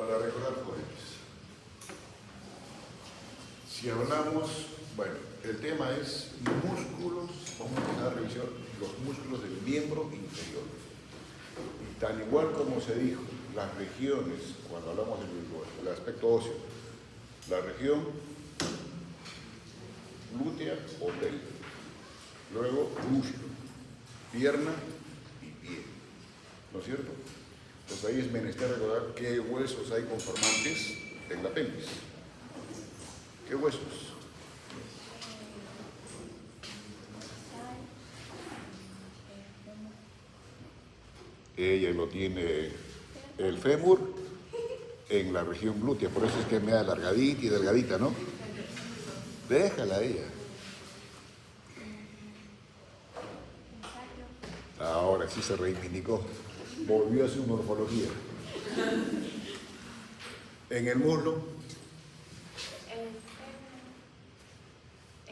para recordar jóvenes. Si hablamos, bueno, el tema es músculos, vamos a empezar a revisar los músculos del miembro inferior. Y tan igual como se dijo, las regiones, cuando hablamos del aspecto óseo, la región glútea o pélvica, luego muslo, pierna y pie, ¿no es cierto? Pues ahí es menester recordar qué huesos hay conformantes en la pelvis. ¿Qué huesos? Ella lo tiene el fémur en la región glútea, por eso es que me da alargadita y delgadita, ¿no? Déjala a ella. Ahora sí se reivindicó, volvió a su morfología. En el muslo.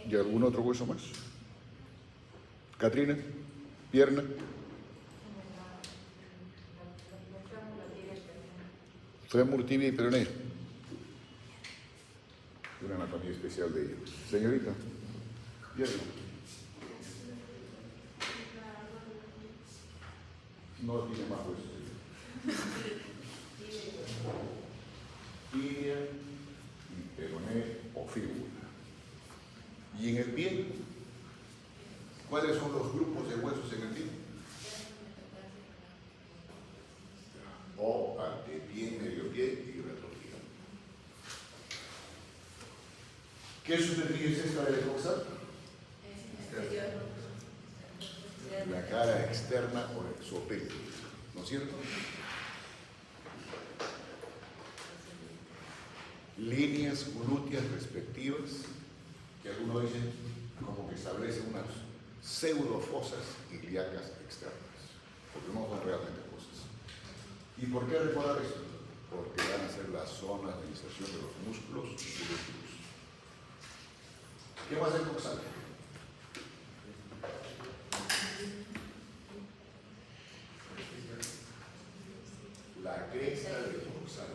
¿Y algún otro hueso más? Catrina, pierna. Fémur, tibia y peroné. Una anatomía especial de ella. Señorita, pierna. No tiene más huesos. Tibia y peroné o fíbula. ¿Y en el pie? ¿Cuáles son los grupos de huesos en el pie? O antepié, medio pie y retropié. ¿Qué superficie es esta del coxal? La cara externa o exopélvica, ¿no es cierto? Líneas glúteas respectivas, que algunos dicen como que establecen unas pseudofosas ilíacas externas, porque no son realmente fosas. ¿Y por qué recordar esto? Porque van a ser las zonas de inserción de los músculos glúteos. ¿Qué va a hacer coxal? La cresta del coxal.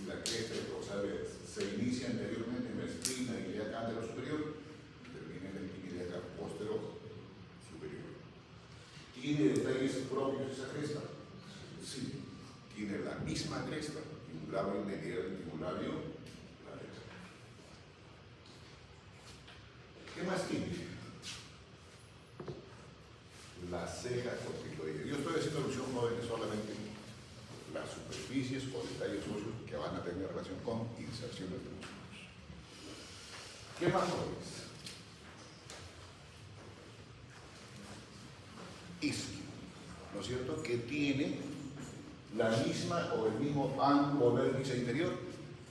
Y la cresta del coxal se inicia anteriormente en la espina ilíaca anterior superior, termina en la espina ilíaca posterior superior. ¿Tiene detalles propios esa cresta? Sí. Tiene la misma cresta, y un labio medial y un labio lateral. ¿Qué más tiene? La ceja corticoide. Yo estoy haciendo alusión jóvenes solamente las superficies o detalles óseos que van a tener relación con inserciones de músculos. ¿Qué más jóvenes? Isquio, ¿no es cierto? Que tiene la misma o el mismo ángulo vértice interior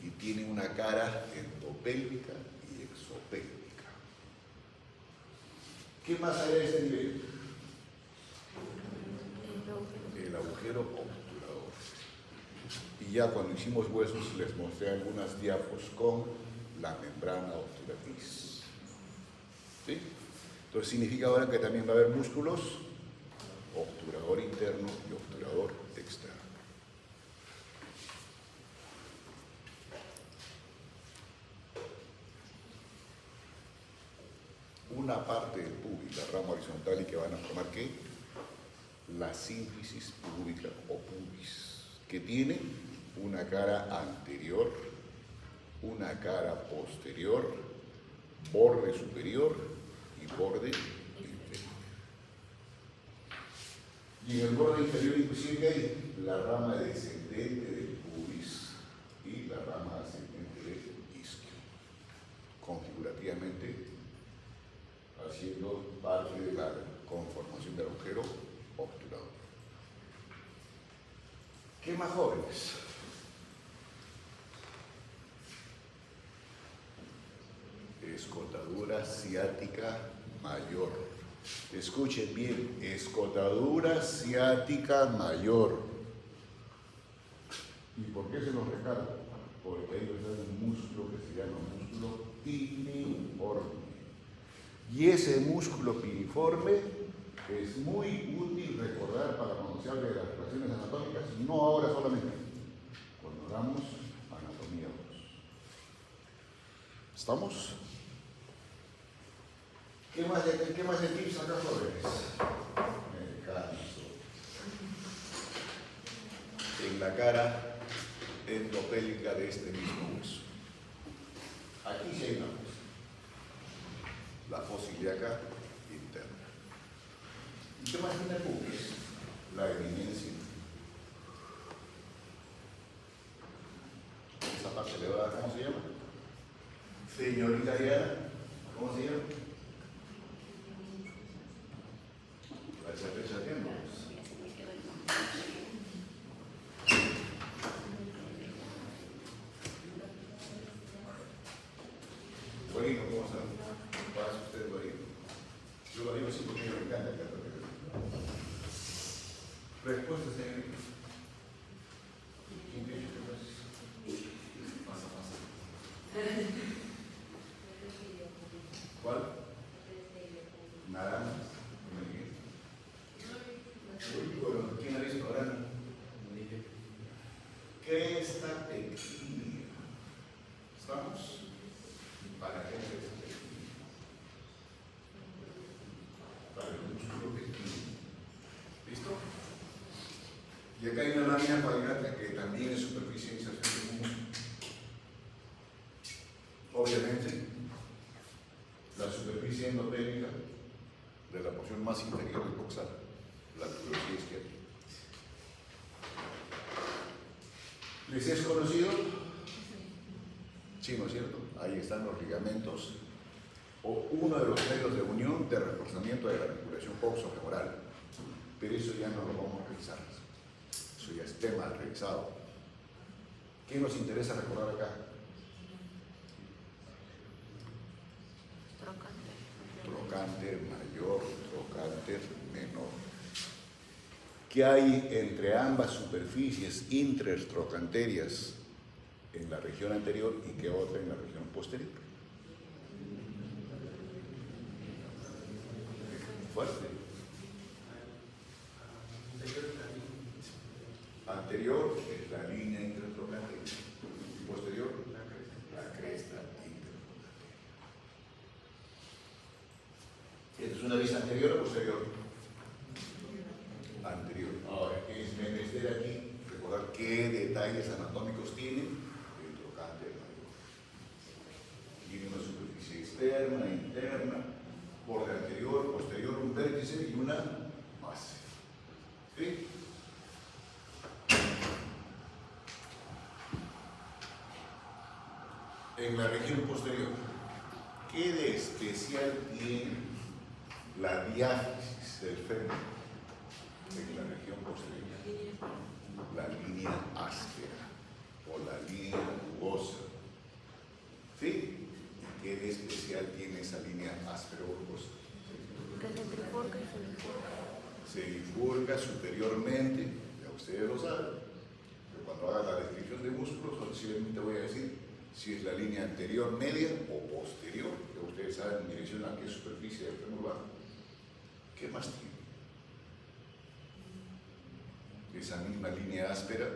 y tiene una cara endopélvica y exopélvica. ¿Qué más hay a este nivel? El agujero obturador. Y ya cuando hicimos huesos les mostré algunas diapos con la membrana obturatriz. ¿Sí? Entonces significa ahora que también va a haber músculos obturador interno y obturador externo. Una parte del pubis, la rama horizontal, y que van a formar ¿qué? La sínfisis púbica o pubis, que tiene una cara anterior, una cara posterior, borde superior y borde inferior. Y en el borde inferior inclusive ¿qué hay? La rama descendente del pubis y la rama ascendente del isquio, configurativamente haciendo parte de la conformación del agujero obturador. ¿Qué más jóvenes? Escotadura ciática mayor. Escuchen bien, escotadura ciática mayor. ¿Y por qué se los recarga? Porque ahí está un músculo que se llama músculo piriforme. Y ese músculo piriforme es muy útil recordar para cuando se hable de las relaciones anatómicas, no ahora solamente, cuando Recordamos anatomía 2. ¿Estamos? ¿Qué más de tips acá, jóvenes? Me canso. En la cara endopélica de este mismo hueso. Aquí sí hay una cosa. La fosa ilíaca interna. ¿Y qué más tiene el pubis? La eminencia. Esa parte elevada, ¿cómo se llama? Señorita Diana, ¿cómo se llama? La chateando. Guarino, ¿cómo está? Pasa usted, Guarino. Yo lo digo así porque me encanta el gato. Respuesta, señorita. ¿Quién te dice que pasa? ¿Cuál? Naranja. ¿Quién ha visto ahora? ¿Qué es esta tecnia? ¿Estamos? ¿Para qué es esta tecnia? Para el músculo pequeño. ¿Listo? Y acá hay una lámina cuadrata que también es superficie de inserción de un músculo. Obviamente, la superficie endopélica de la porción más interior del coxal, la tuberosía izquierda. ¿Les es conocido? Sí, ¿no es cierto? Ahí están los ligamentos o uno de los medios de unión de reforzamiento de la articulación coxofemoral. Pero eso ya no lo vamos a revisar. Eso ya es tema revisado. ¿Qué nos interesa recordar acá? Trocánter mayor, trocánter menor. ¿Qué hay entre ambas superficies intratrocanterias en la región anterior y qué otra en la región posterior? Fuerte. Anterior es la línea intratrocanteria y posterior la cresta intratrocanteria. ¿Esta es una vista anterior o posterior? Anterior. Ahora, es menester aquí recordar qué detalles anatómicos tiene el trocánter mayor. Tiene una superficie externa, interna, borde anterior, posterior, un vértice y una base. ¿Sí? En la región posterior, ¿qué de especial tiene la diáfisis del fémur en la región posterior? La línea áspera o la línea rugosa. ¿Sí? ¿Qué de especial tiene esa línea áspera o rugosa? Que se trifurca y se bifurca. Se bifurca superiormente, ya ustedes lo saben, pero cuando haga la descripción de músculos, posiblemente voy a decir si es la línea anterior, media o posterior, que ustedes saben en dirección a qué superficie del fémur va. ¿Qué más tiene? Esa misma línea áspera,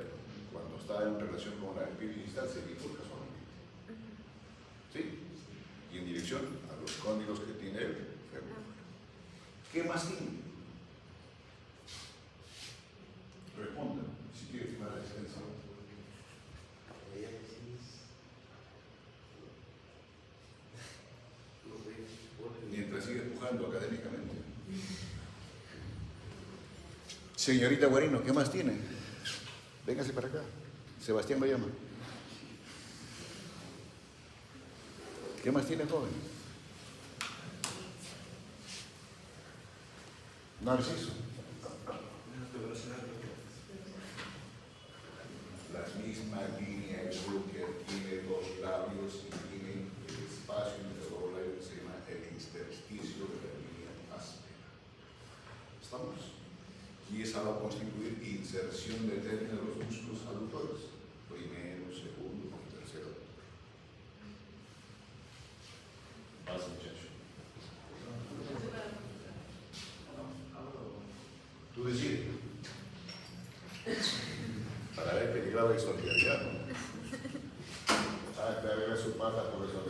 cuando está en relación con la epífisis distal, se bifurca solamente. ¿Sí? Y en dirección a los cóndilos que tiene el fémur. ¿Qué más tiene? Respondan, si quiere firmar la extensión. Mientras sigue empujando académicamente. Señorita Guarino, ¿qué más tiene? Véngase para acá. Sebastián lo llama. ¿Qué más tiene, joven? Narciso. La misma línea de Brucker tiene dos labios y tiene el espacio entre los labios que se llama el intersticio de la línea áspera. ¿Estamos? Y esa va a constituir inserción de término de los músculos aductores. Primero, segundo y tercero. Pasa, muchacho. Tú decides. Para ver el grado de solidaridad, ¿no? su pata por eso.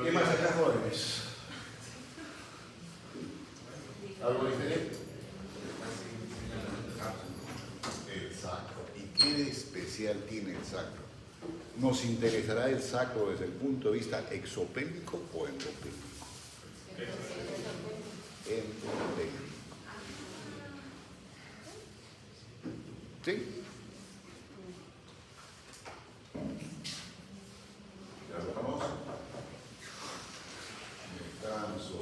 ¿Qué más acá, jóvenes? ¿Algo diferente? El sacro. ¿Y qué de especial tiene el sacro? ¿Nos interesará el sacro desde el punto de vista exopélvico o endopélvico? Endopélvico. ¿Sí? ¿Ya vamos? Descanso.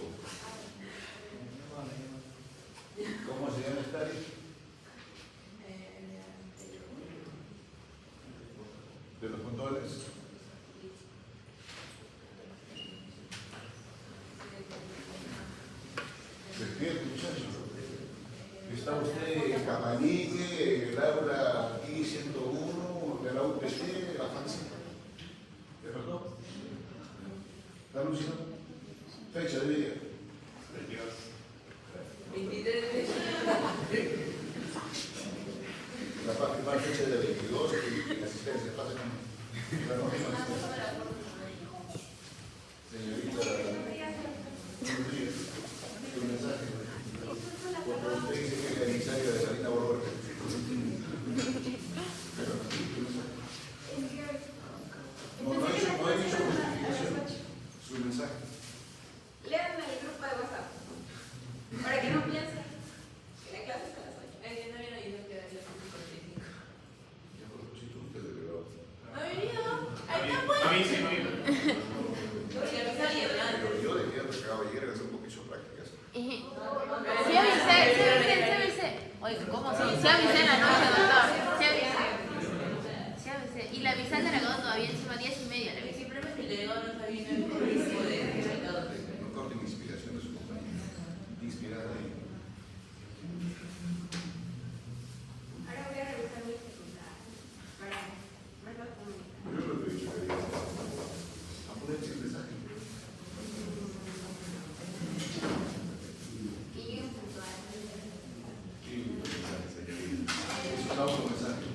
¿Cómo se llama esta área? De los controles. Despierta, muchachos. Está usted en Camanique, Laura I-101, de la UPC, la FANSI. ¿De perdón? ¿Está lúcido? Fecha de día. 23 de La fecha de 22 y la asistencia pasa con la nómina. Señorita, su mensaje. Porque usted dice que es el emisario de Salina Borborca. No he dicho justificación. Su mensaje. Léanme el grupo de WhatsApp. Para que no piensen que la clase es a las 8. No habían oído que era las 8:45. Ya, por si tú te develó. ¿No ha venido? Ahí está, pues. A mí sí, no vino. Porque me salí hablando. Pero yo dejé de caballero hacer un poquito de prácticas. Sí avisé. Oye, ¿cómo sí? Sí avisé en la noche, doctor. Sí avisé. Y la visa de Aragón todavía encima 10:30. Le avisé. Simplemente el delegado no sabía el grupo de recado. No corten inspiración de su compañero. Inspirada ahí. Ahora voy a revisar mi celular para mejor comunicar. Yo lo he dicho que diga. Apúrense el mensaje. Y lleguen puntuales. Sí, un mensaje, señorita. Es un automensaje.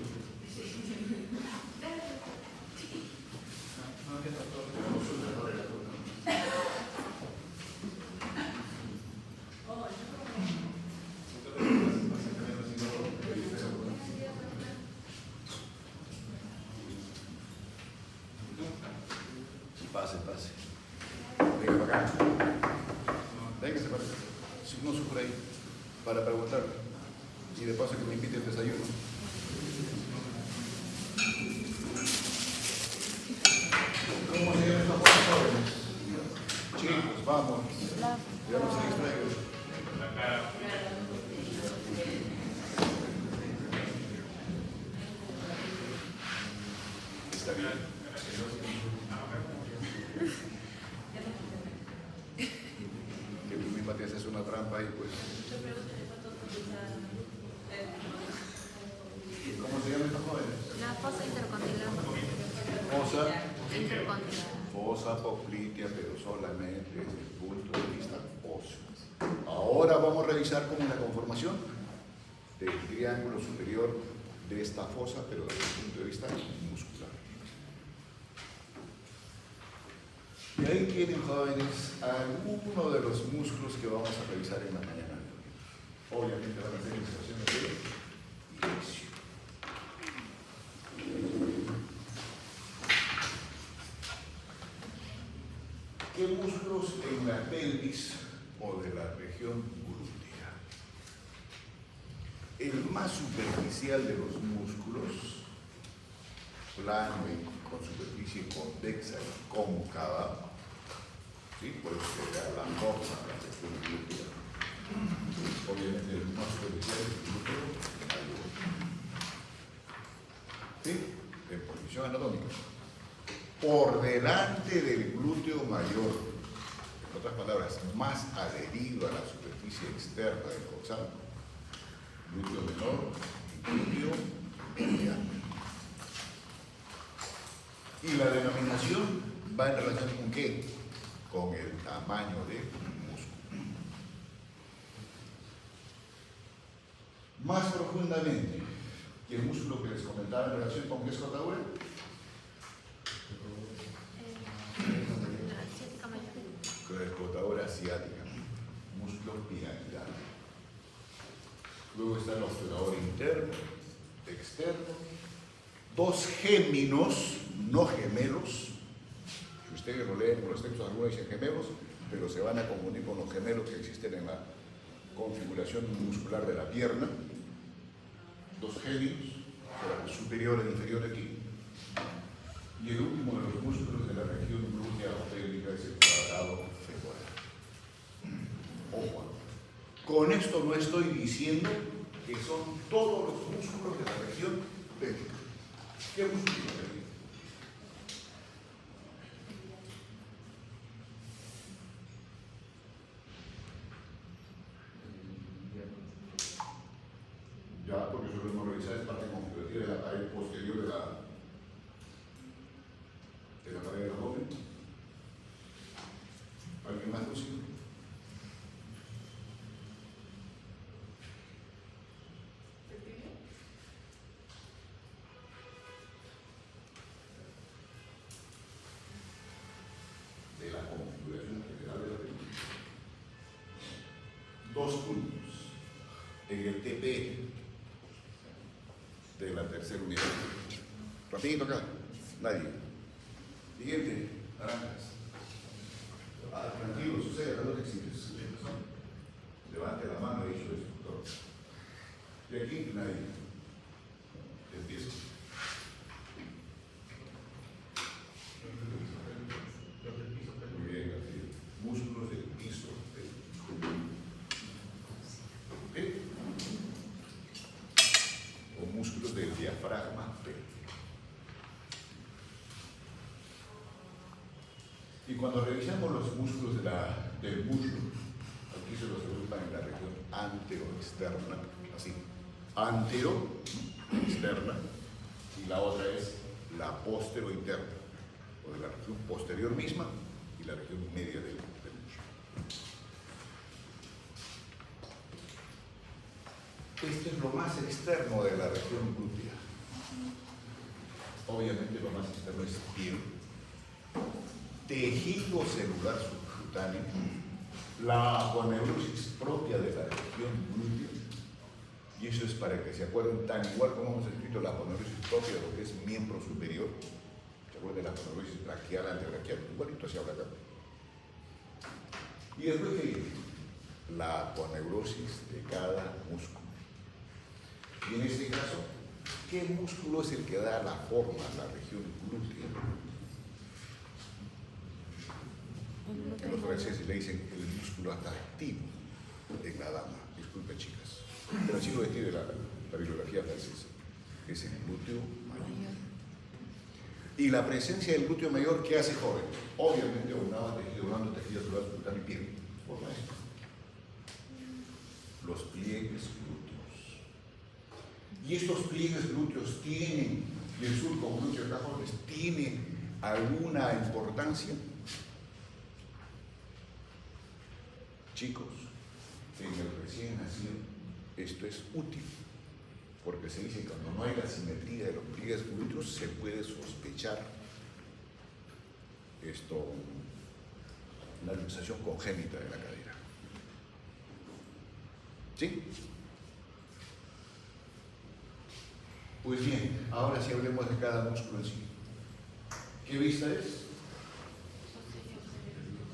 Pase. Venga para acá. Véngase para acá. Si no sufre ahí, para preguntar. Y de paso que me invite el desayuno. ¿Cómo se llama esta cosa, jóvenes? Chicos, vamos. Ya no se distraigan. Está bien. Que tú misma te haces una trampa ahí, pues. ¿Cómo se llaman estos jóvenes? La fosa intercondilar. Fosa. Intercondilar. Fosa poplitea, pero solamente desde el punto de vista óseo. Ahora vamos a revisar cómo es la conformación del triángulo superior de esta fosa, pero desde el punto de vista muscular. Y ahí tienen, jóvenes, algunos de los músculos que vamos a revisar en la mañana. Obviamente van a ser inserciones de inicio. ¿Qué músculos en la pelvis o de la región glútea? El más superficial de los músculos, plano y con superficie convexa y cóncava, ¿sí? Por eso se da la norma de la región glútea. Obviamente el más superficial es el glúteo mayor. ¿Sí? En posición anatómica. Por delante del glúteo mayor, en otras palabras, más adherido a la superficie externa del coxal, glúteo menor y glúteo mediano. Y la denominación va en relación con qué? Con el tamaño del músculo. Más profundamente, preguntaba en relación con qué es cortadura. La asiática mayor. Con la cortadura asiática, músculo piramidal. Luego está el obturador interno, externo, dos géminos, no gemelos. Si ustedes lo leen por los textos, algunos dicen gemelos, pero se van a confundir con los gemelos que existen en la configuración muscular de la pierna. Dos géminos, el superior e inferior aquí. Y el último de los músculos de la región glútea o pélvica es el cuadrado femoral. Ojo. Con esto no estoy diciendo que son todos los músculos de la región pélvica. ¿Qué músculos de la región? Ya, porque eso lo hemos revisado, es parte configurativa de la pared posterior de la pared del abdomen. ¿Alguien más posible? De la configuración general de la película. Dos puntos en el TP de la tercera unidad. Rapidito acá, nadie. Siguiente, naranjas. Tranquilo, sucede, acá no te exiges. Levante la mano, dicho el instructor. Y aquí nadie. Empieza. Muy bien, así. Músculos del piso. ¿Ok? O músculos del diafragma. Y cuando revisamos los músculos del muslo, aquí se los agrupan en la región antero-externa, así, antero-externa, y la otra es la postero-interna, o de la región posterior misma y la región media del muslo. Esto es lo más externo de la región glútea. Obviamente lo más externo es piel, tejido celular subcutáneo, la aponeurosis propia de la región glútea, y eso es para que se acuerden, tan igual como hemos escrito la aponeurosis propia de lo que es miembro superior, se acuerdan de la aponeurosis braquial, antebraquial, igualito se habla acá. Y después que la aponeurosis de cada músculo. Y en este caso, ¿qué músculo es el que da la forma a la región glútea? Los franceses le dicen el músculo atractivo en la dama. Disculpen, chicas. Pero así lo describe la bibliografía francesa. Es el glúteo mayor. Y la presencia del glúteo mayor, ¿qué hace joven? Obviamente, aunado tejido blando, tejido celular, subcutáneo y piel. Por esto. Los pliegues glúteos. Y estos pliegues glúteos tienen, y el surco glúteo cajones, tienen alguna importancia. Chicos, en el recién nacido, esto es útil, porque se dice que cuando no hay la simetría de los pliegues glúteos, se puede sospechar una luxación congénita de la cadera. ¿Sí? Pues bien, ahora sí hablemos de cada músculo en sí. ¿Qué vista es?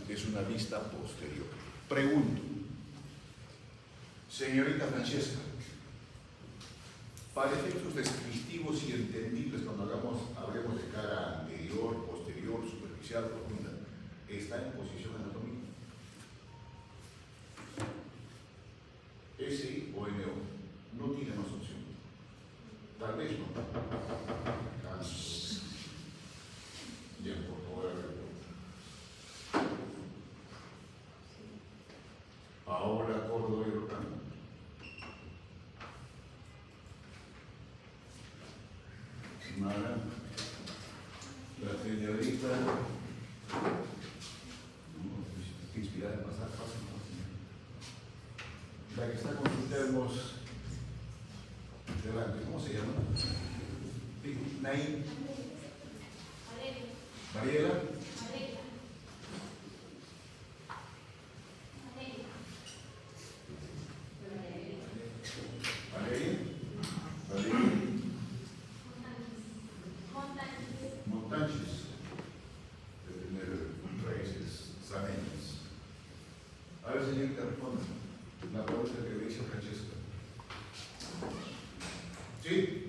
Es una vista posterior. Pregunto, señorita Francesca, para efectos descriptivos y entendibles cuando hablemos de cara anterior, posterior, superficial, profunda, ¿está en posición anatómica? SI o NO, no tiene más opción. Tal vez no. Bien, por favor, ahora Córdoba y Rocán. Mara, la señorita, que inspirada en pasar, la que está con sus termos delante, ¿cómo se llama? Naim. Mariela. Montanches. De tener raíces saneñas. A ver, señorita, responda. La pregunta que le hizo Francesca. ¿Sí?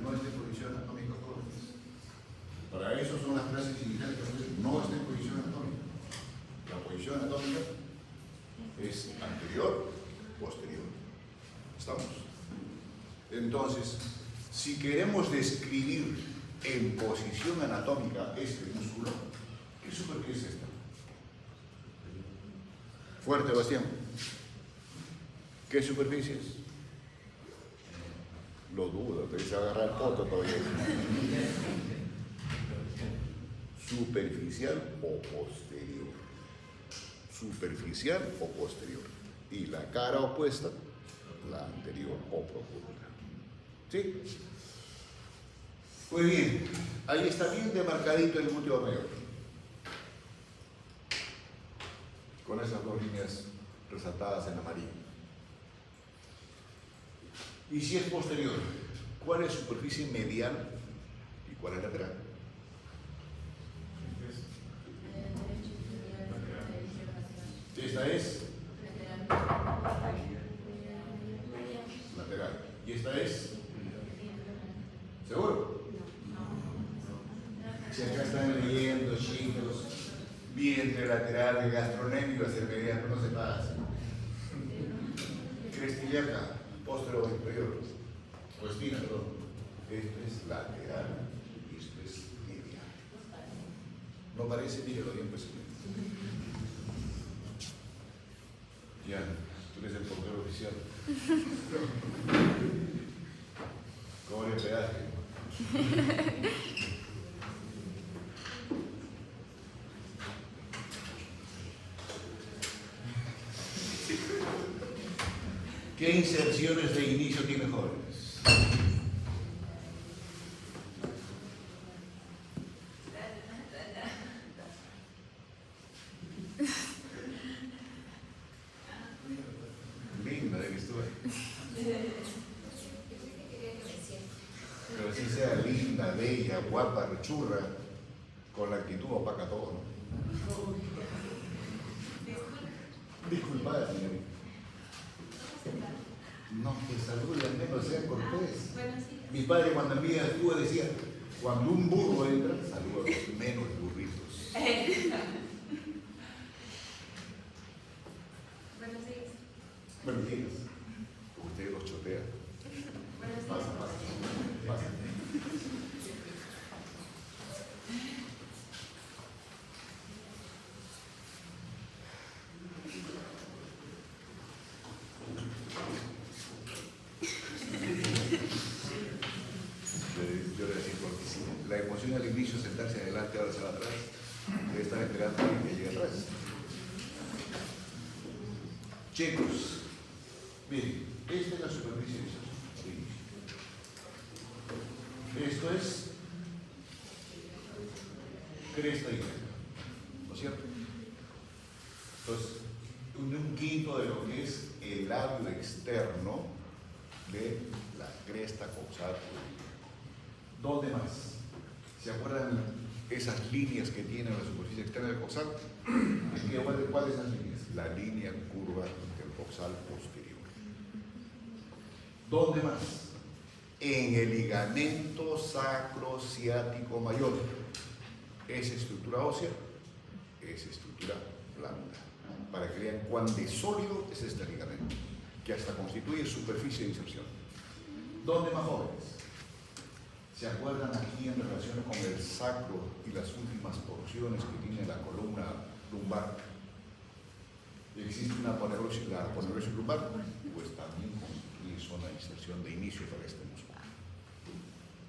No está en posición anatómica, jóvenes. Para eso son las clases iniciales que ofrecen. No está en posición anatómica. La posición anatómica es anterior, posterior. ¿Estamos? Entonces, si queremos describir en posición anatómica este músculo, ¿qué superficie es esta? Fuerte, Bastián. ¿Qué superficie es? Lo dudo, te dice agarrar el poto todavía. ¿Superficial o posterior? Superficial o posterior. Y la cara opuesta, la anterior o profunda. ¿Sí? Muy bien, ahí está bien demarcadito el glúteo mayor. Con esas dos líneas resaltadas en amarillo. Y si es posterior, ¿cuál es superficie medial y cuál es lateral? Esta es lateral. ¿Y esta es? ¿Seguro? Si acá están leyendo, chicos, vientre lateral, el gastrocnemio, hacer mediano, no se pasa. Crestillaca, posterior o inferior, o espina, perdón. Esto es lateral y esto es medial. ¿No parece? Míralo bien, pues. Ya, tú eres el portero oficial. Cobre peaje. ¿Qué inserciones de inicio tiene jóvenes? Linda de que estuve. Pero si sea linda, bella, guapa, rechurra, con la actitud opaca todo, ¿no? Disculpada, señorita. No, que salude al menos, sea cortés. Mi padre cuando envía estuvo decía, cuando un burro entra, saluda a los menos burritos. Buenos días. Usted los chotea. Pasa. Yo le decía, porque si la emoción al inicio, sentarse adelante, ahora se va atrás, debe estar esperando a que llegue atrás. Chicos, miren, esta es la superficie de esto es cresta y cresta, ¿no es cierto? Entonces, un quinto de lo que es el labio externo de la cresta coxal. ¿Dónde más? ¿Se acuerdan esas líneas que tiene la superficie externa del coxal? ¿Cuál de esas líneas? La línea curva del coxal posterior. ¿Dónde más? En el ligamento sacrociático mayor. ¿Es estructura ósea? Es estructura blanda. Para que vean cuán de sólido es este ligamento, que hasta constituye superficie de inserción. ¿Dónde más, jóvenes? ¿Se acuerdan aquí en relación con el sacro y las últimas porciones que tiene la columna lumbar? ¿Existe una aponeuriosis lumbar? Pues también constituye zona de inserción de inicio para este músculo.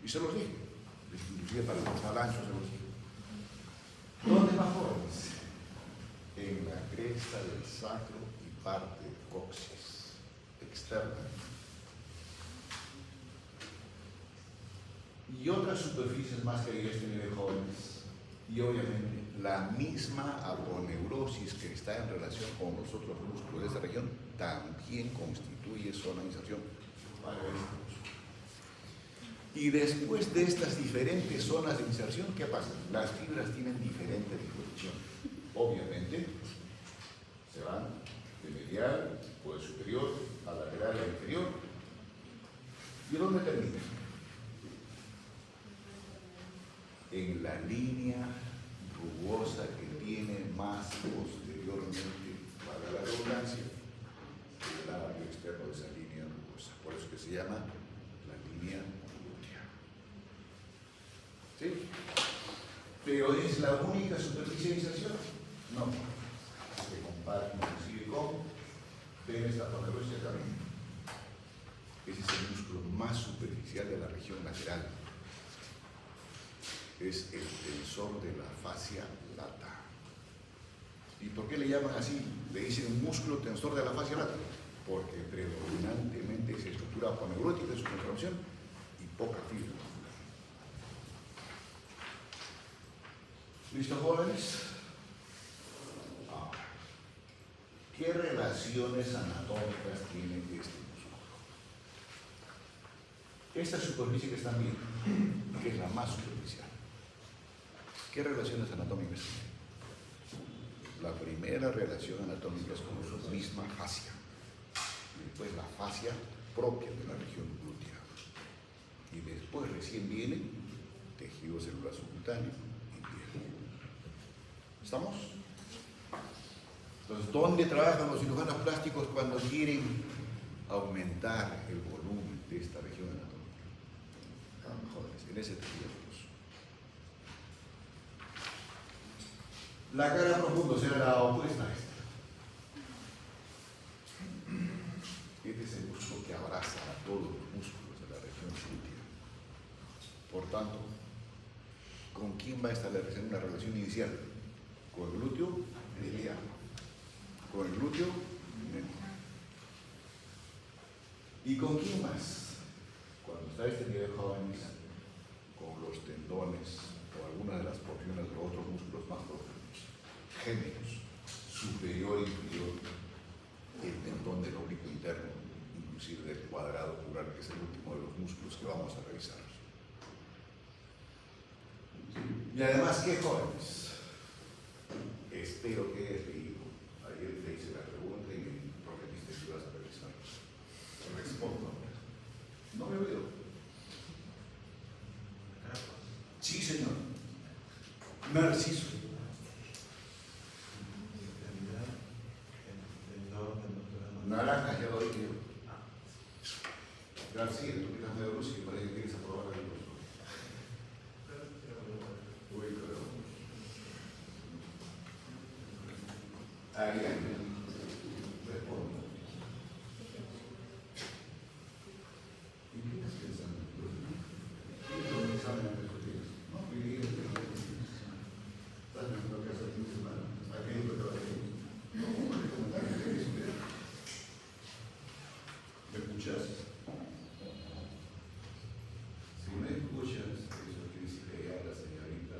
Y se los dije, inclusive para los alanchos se los dije. ¿Dónde más, jóvenes? En la cresta del sacro y parte del coxis externa. Y otras superficies más que hay en este nivel jóvenes. Y obviamente la misma aponeurosis que está en relación con los otros músculos de esta región también constituye zona de inserción para este músculo. Y después de estas diferentes zonas de inserción, ¿qué pasa? Las fibras tienen diferente disposición. Obviamente, se van de medial o de superior a lateral a inferior. ¿Y dónde termina? En la línea rugosa que tiene más posteriormente, para la redundancia, el labio externo de esa línea rugosa. Por eso que se llama la línea glútea. ¿Sí? ¿Pero es la única superficie de inserción? No. Se compara inclusive con penes aponeurosis también. Ese es el músculo más superficial de la región lateral. Es el tensor de la fascia lata. ¿Y por qué le llaman así? Le dicen músculo tensor de la fascia lata, porque predominantemente es estructura aponeurótica en su conformación y poca fibra. ¿Listo, jóvenes? Ahora, ¿qué relaciones anatómicas tiene este músculo? Esta superficie que están viendo, que es la más superficial, ¿qué relaciones anatómicas tiene? La primera relación anatómica es con su misma fascia, y después la fascia propia de la región glútea, y después recién viene tejido celular subcutáneo y piel. ¿Estamos? Entonces, ¿dónde trabajan los cirujanos plásticos cuando quieren aumentar el volumen de esta región anatómica? Jóvenes, en ese tejido. La cara profunda será la opuesta a esta. Este es el músculo que abraza a todos los músculos de la región glútea. Por tanto, ¿con quién va a establecer una relación inicial? ¿Con el glúteo? Medial. ¿Con el glúteo? Medial. ¿Y con quién más? Cuando está este nivel jóvenes, con los tendones o algunas de las porciones de los otros músculos más profundos. Gémenos, superior e inferior, el tendón del oblicuo interno, inclusive del cuadrado ocular, que es el último de los músculos que vamos a revisar. Y además, ¿qué jóvenes? Espero que hayas leído. Ayer te hice la pregunta y me prometiste que ibas a revisar. Respondo. ¿No me veo? Sí, señor. Narciso. Naranja, ya lo dije yo. García, tú miras medio luz y parece que quieres aprobar el curso. Uy, pero. Ariane, respondo. ¿Y qué estás pensando? ¿Qué es lo que examen antes de días? No, me digas que no te dices. Estás pensando que hace el fin de semana. ¿A qué digo que va a decir? No, ¿cómo le comentar que te dice? ¿Me escuchas? Si me escuchas, eso quiere decir que ya la señorita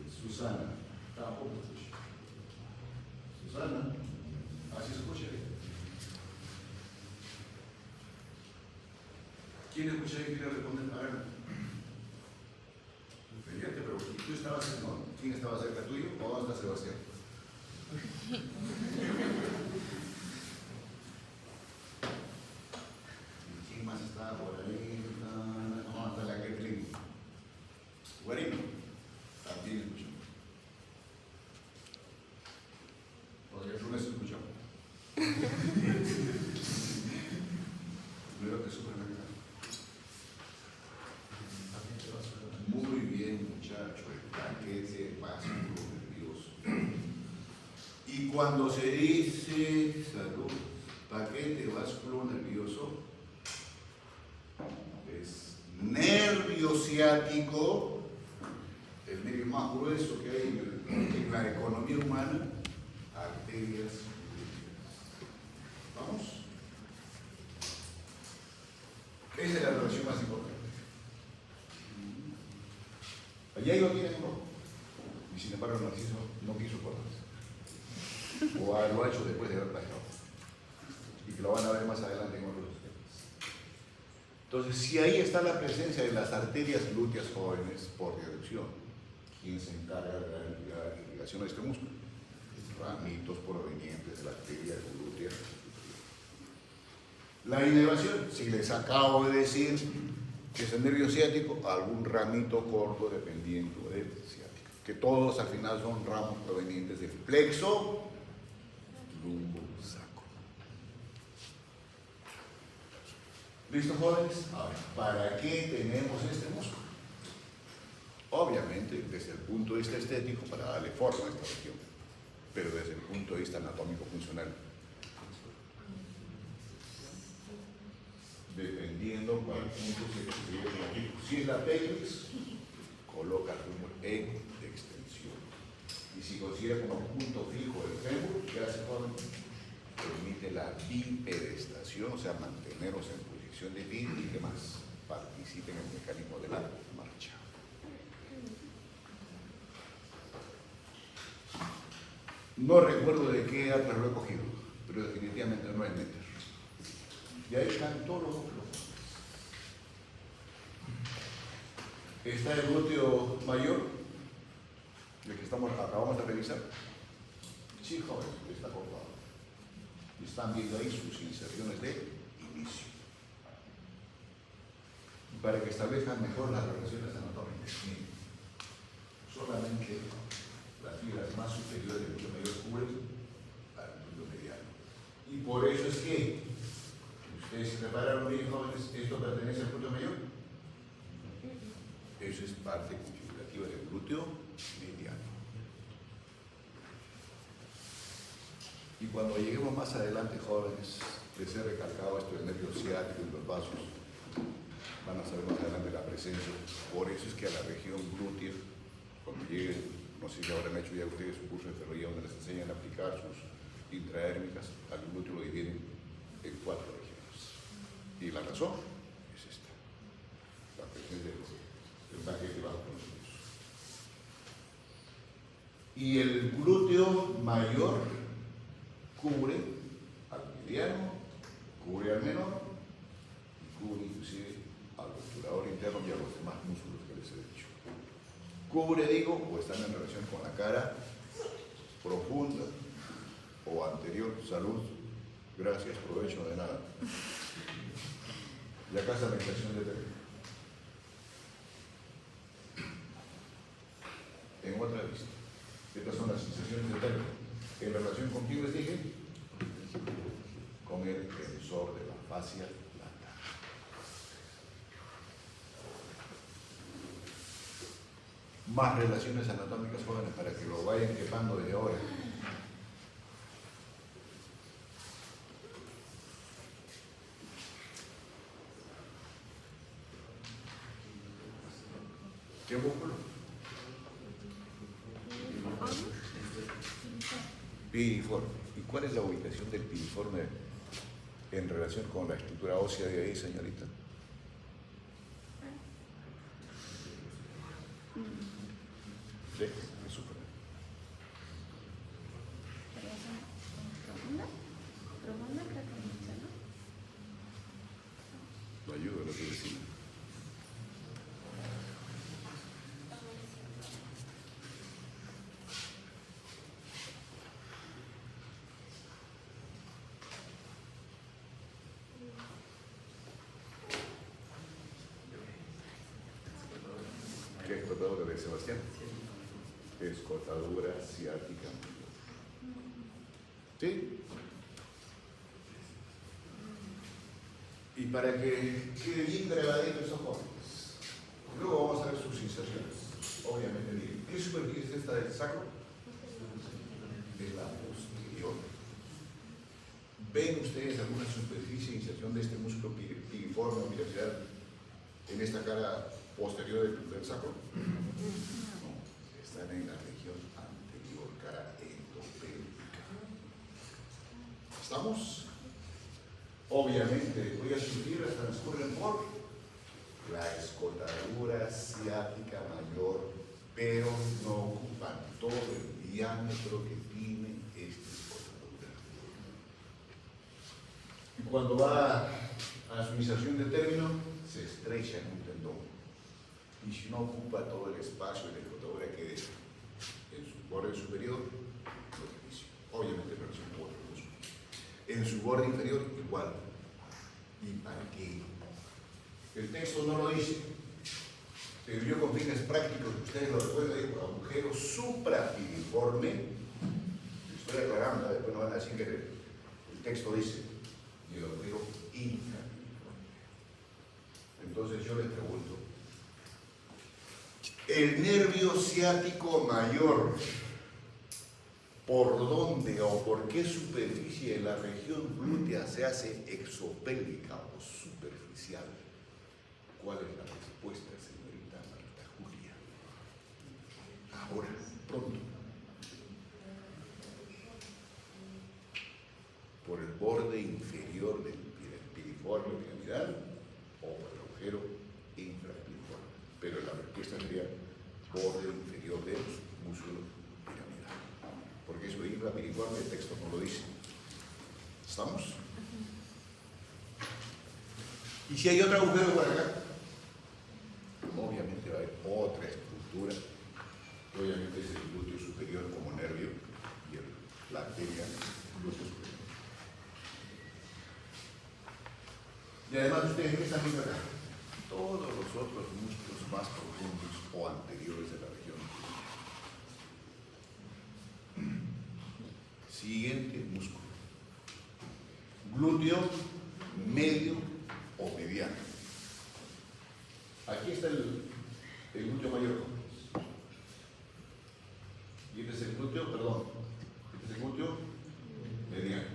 Susana tampoco escucha. Susana, así escucha. ¿Quién escucha y quiere responder? A ver. Fíjate, pero tú estabas, no, ¿quién estaba cerca tuyo o dónde está Sebastián? ¿Quién más está por ahí? No, hasta la Ketlin. Guarino, también escuchó. Porque tú no escuchó. Primero que sufre la cara. Muy bien, muchacho, el paquete básico nervioso. Y cuando se dice salud, paquete vascular nervioso, es nervio ciático, el nervio más grueso que hay en la economía humana, arterias. ¿Vamos? Esa es la relación más importante. Allá ahí lo tienen rojo. Y sin embargo Narciso no quiso cortarse. O lo ha hecho después de haber plagiado. Y que lo van a ver más adelante en otros temas. Entonces, si ahí está la presencia de las arterias glúteas jóvenes por deducción, ¿quién se encarga de la irrigación de este músculo? Ramitos provenientes de la arteria glútea. La inervación, si les acabo de decir que es el nervio ciático, algún ramito corto dependiendo del ciático, que todos al final son ramos provenientes del plexo lumbosaco. ¿Listo, jóvenes? Ahora, ¿para qué tenemos este músculo? Obviamente, desde el punto de vista estético, para darle forma a esta región, pero desde el punto de vista anatómico funcional, dependiendo cuál punto se considera aquí. Si es la pelvis, coloca el fémur en extensión. Y si considera como punto fijo el fémur, ¿qué hace, joven? Permite la bipedestación, o sea, mantenerlos en posición de pie y que más participen en el mecanismo de la marcha. No recuerdo de qué atlas lo he cogido, pero definitivamente no es Meter. Y ahí están todos los glúteos. Está el glúteo mayor, el que acabamos de revisar. Sí, joven, está cortado. Y están viendo ahí sus inserciones de inicio. Para que establezcan mejor las relaciones anatómicas. Miren, solamente las fibras más superiores del glúteo mayor cubren al glúteo mediano. Y por eso es que ustedes se prepararon bien, jóvenes, ¿esto pertenece al glúteo mayor? Eso es parte configurativa del glúteo mediano. Y cuando lleguemos más adelante, jóvenes, les he recalcado esto del nervio ciático y los vasos, van a saber más adelante la presencia. Por eso es que a la región glútea, cuando lleguen, no sé si habrán hecho ya ustedes un curso de enfermería donde les enseñan a aplicar sus intraérmicas, al glúteo lo dividen en 4 regiones. Y la razón es esta, la presencia del paquete bajo los glúteos. Y el glúteo mayor cubre al mediano, cubre al menor y cubre inclusive al obturador interno y a los demás músculos que les he dicho. Cubre, digo, o están en relación con la cara profunda o anterior. Salud, gracias, provecho, de nada. Y acá está la extracción de término. En otra vista, estas son las sensaciones de término. ¿En relación con quién les dije? Con el tensor de la fascia plantar. Más relaciones anatómicas, jóvenes, para que lo vayan quepando desde ahora. ¿Qué músculo? Piriforme. ¿Y cuál es la ubicación del piriforme en relación con la estructura ósea de ahí, señorita? Sí, me supera. Profunda creo que mucho, ¿no? Lo ayudo a lo que decía. ¿Qué escotadura de Sebastián? Escotadura ciática. ¿Sí? Y para que quede bien grabadito esos jóvenes, luego vamos a ver sus inserciones. Obviamente, miren, ¿qué superficie es esta del sacro? Es la posterior. ¿Ven ustedes alguna superficie de inserción de este músculo piriforme o bilateral en esta cara posterior del sacro? No, están en la región anterior, cara endopélvica. ¿Estamos? Obviamente, cuyas fibras transcurren por la escotadura ciática mayor, pero no ocupan todo el diámetro que tiene esta escotadura. Cuando va a su inserción de término, se estrecha en un tendón. Y si no ocupa todo el espacio de la escotadura que deja en su borde superior, lo inicio. Obviamente, pero sin otro músculo. En su borde inferior, igual. ¿Y para qué? El texto no lo dice, pero yo con fines prácticos, ustedes lo recuerdan, digo, agujero suprapiriforme. Estoy aclarando, después no van a decir que el texto dice, y el agujero infrapiriforme. Entonces yo les pregunto, el nervio ciático mayor, ¿por dónde o por qué superficie de la región glútea se hace exopélvica o superficial? ¿Cuál es la respuesta, señorita Marta Julia? Ahora, pronto. ¿Por el borde inferior del piriforme piramidal o por el agujero infrapiriforme? Pero la respuesta sería borde inferior del músculo piramidal. Porque eso de infrapiriforme el texto no lo dice. ¿Estamos? ¿Y si hay otro agujero por acá? Obviamente va a haber otra estructura. Obviamente es el glúteo superior como nervio y la arteria glúteo superior. Y además ustedes están viendo acá todos los otros músculos más profundos o anteriores de la región. Siguiente músculo. Glúteo medio o mediano. Aquí está el glúteo mayor. Y este es el glúteo, perdón, este es el glúteo mediano.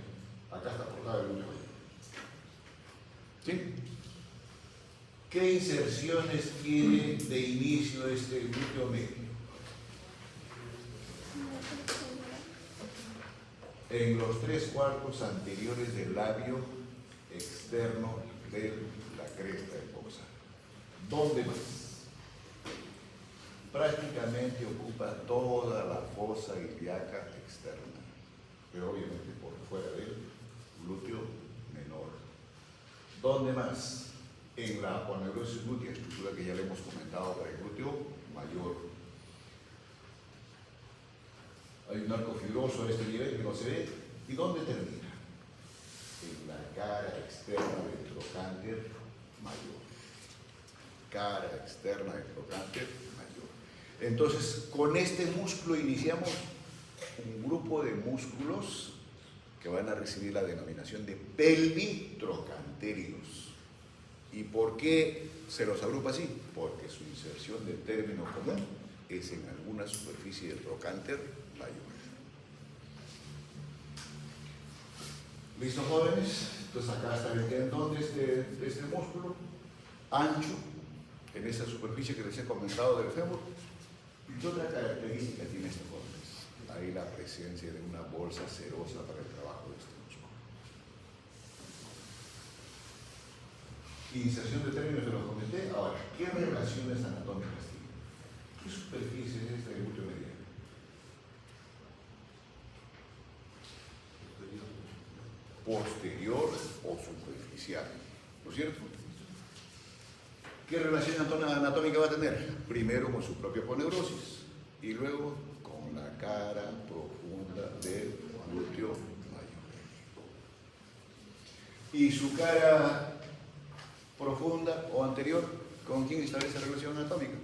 Acá está portada el glúteo mayor. ¿Sí? ¿Qué inserciones tiene de inicio este glúteo medio? En los 3/4 anteriores del labio externo de la cresta del coxal. ¿Dónde más? Prácticamente ocupa toda la fosa ilíaca externa, pero obviamente por fuera del glúteo menor. ¿Dónde más? En la aponeurosis glútea, estructura que ya le hemos comentado para el glúteo mayor. Hay un arco fibroso a este nivel que no se ve. ¿Y dónde termina? En la cara externa del trocánter mayor. Cara externa del trocánter mayor. Entonces, con este músculo iniciamos un grupo de músculos que van a recibir la denominación de pelvitrocantéridos. ¿Y por qué se los agrupa así? Porque su inserción de término común es en alguna superficie del trocánter mayor. ¿Listo, jóvenes? Entonces acá está el tendón de este músculo, ancho, en esa superficie que les he comentado del fémur. ¿Y qué otra característica tiene este jóvenes? Ahí la presencia de una bolsa serosa para el trabajo de este músculo. Inserción de términos se los comenté. Ahora, ¿qué relaciones anatómicas tiene? ¿Qué superficie es esta de glúteo mediano? Posterior o superficial, ¿no es cierto? ¿Qué relación anatómica va a tener? Primero con su propia aponeurosis y luego con la cara profunda del glúteo mayor. Y su cara profunda o anterior, ¿con quién establece relación anatómica?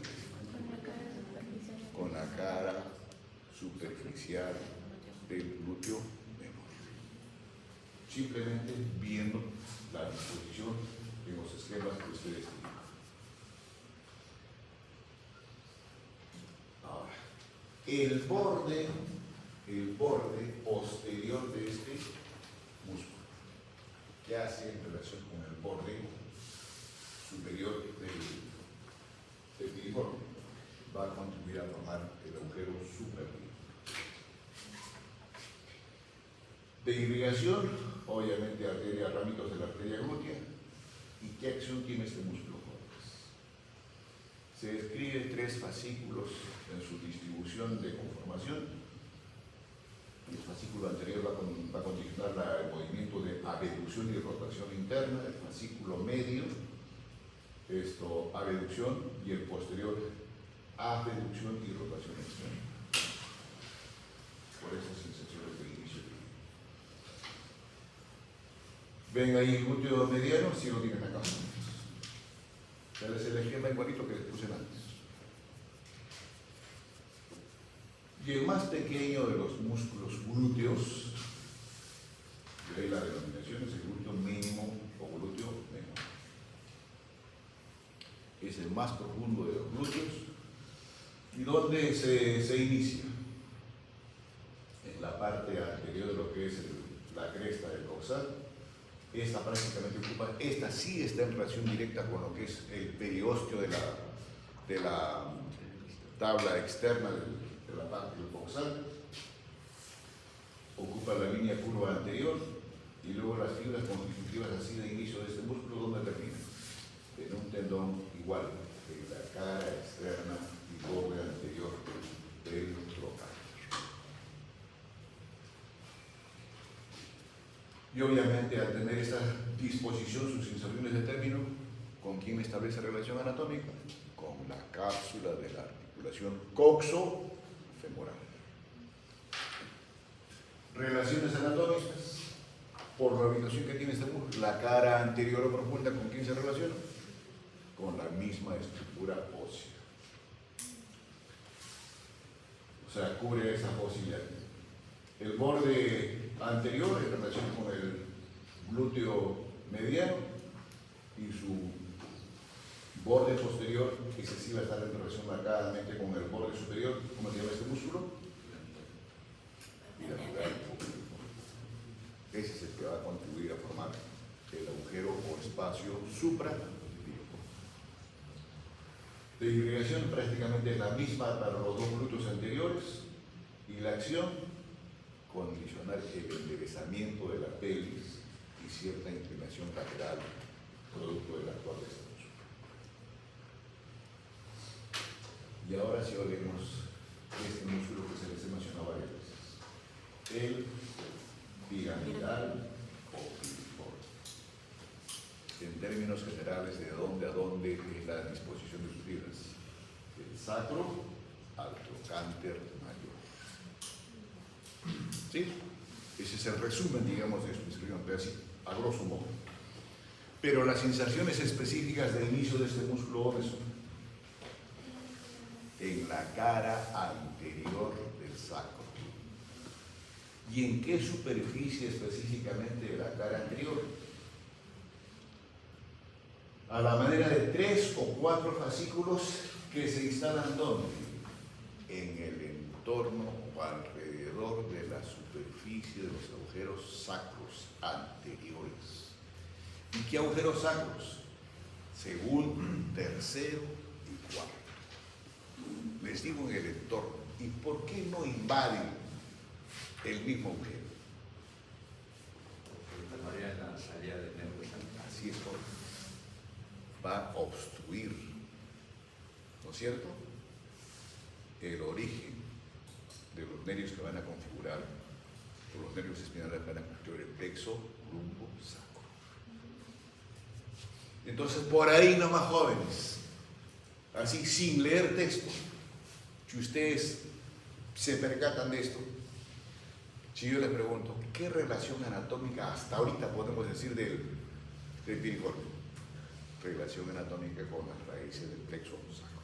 Con la cara superficial del glúteo menor. Simplemente viendo la disposición en los esquemas que ustedes tienen. Ahora, el borde posterior de este músculo, ¿qué hace en relación con el borde superior del piriforme? Va a contribuir a formar el agujero suprapiriforme. De irrigación obviamente arteria, ramitos de la arteria glútea. ¿Y qué acción tiene este músculo, jóvenes? Se describe 3 fascículos en su distribución de conformación. El fascículo anterior va a condicionar el movimiento de abducción y rotación interna, el fascículo medio, abducción, y el posterior, abducción y rotación externa. Por esas sensaciones de inicio. Ven ahí el glúteo mediano, si lo tienen acá. Es el esquema igualito que les puse antes. Y el más pequeño de los músculos glúteos, de ahí la denominación es el glúteo mínimo o glúteo menor. Es el más profundo de los glúteos. ¿Y dónde se inicia? En la parte anterior de lo que es la cresta del coxal. Esta prácticamente ocupa, esta sí está en relación directa con lo que es el periósteo de la tabla externa de la parte del coxal. Ocupa la línea curva anterior y luego las fibras constitutivas así de inicio de este músculo, ¿dónde termina? En un tendón igual, en la cara externa y borde anterior del trocar. Y obviamente al tener esta disposición, sus inserciones de término, ¿con quién establece relación anatómica? Con la cápsula de la articulación coxo-femoral. Relaciones anatómicas, por la ubicación que tiene este músculo, la cara anterior o profunda, ¿con quién se relaciona? Con la misma estructura ósea. O sea, cubre esa posibilidad. El borde anterior en relación con el glúteo mediano y su borde posterior, que se sí va a estar en relación marcadamente con el borde superior. ¿Cómo se llama este músculo? Piramidal. Ese es el que va a contribuir a formar el agujero o espacio supraglúteo. La irrigación prácticamente es la misma para los dos glúteos anteriores y la acción, condicionar el enderezamiento de la pelvis y cierta inclinación lateral producto del actuar de este músculo. Y ahora sí veremos este músculo que se les he mencionado varias veces, el piramidal o piriforme. En términos generales, de dónde a dónde es la disposición de sus fibras, del sacro al trocánter mayor. ¿Sí? Ese es el resumen, digamos, de su inscripción, pero así, a grosso modo. Pero las inserciones específicas de inicio de este músculo, ¿dónde son? En la cara anterior del sacro. ¿Y en qué superficie específicamente de la cara anterior? A la manera de 3 o 4 fascículos que se instalan ¿dónde? En el entorno o alrededor de la superficie de los agujeros sacros anteriores. ¿Y qué agujeros sacros? Segundo, tercero y cuarto. Les digo en el entorno. ¿Y por qué no invaden el mismo agujero? De esta manera la salida del nervio. Así es, va a obstruir, ¿no es cierto?, el origen de los nervios que van a configurar, o los nervios espinales que van a configurar el plexo lumbo sacro. Entonces, por ahí nomás, jóvenes, así sin leer texto, si ustedes se percatan de esto, si yo les pregunto, ¿qué relación anatómica hasta ahorita podemos decir del piriforme? Relación anatómica con las raíces del plexo sacro.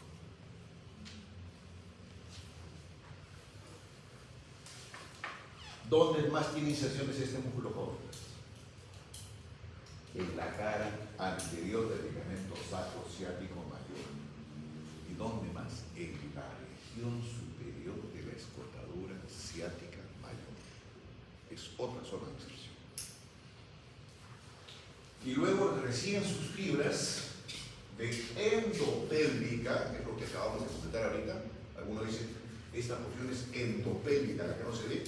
¿Dónde más tiene inserciones este músculo joven? En la cara anterior del ligamento sacro-ciático mayor. ¿Y dónde más? En la región superior de la escotadura ciática mayor. Es otra zona de inserción. Y luego reciben sus fibras de endopélvica, que es lo que acabamos de completar ahorita. Algunos dicen, esta porción es endopélvica, la que no se ve,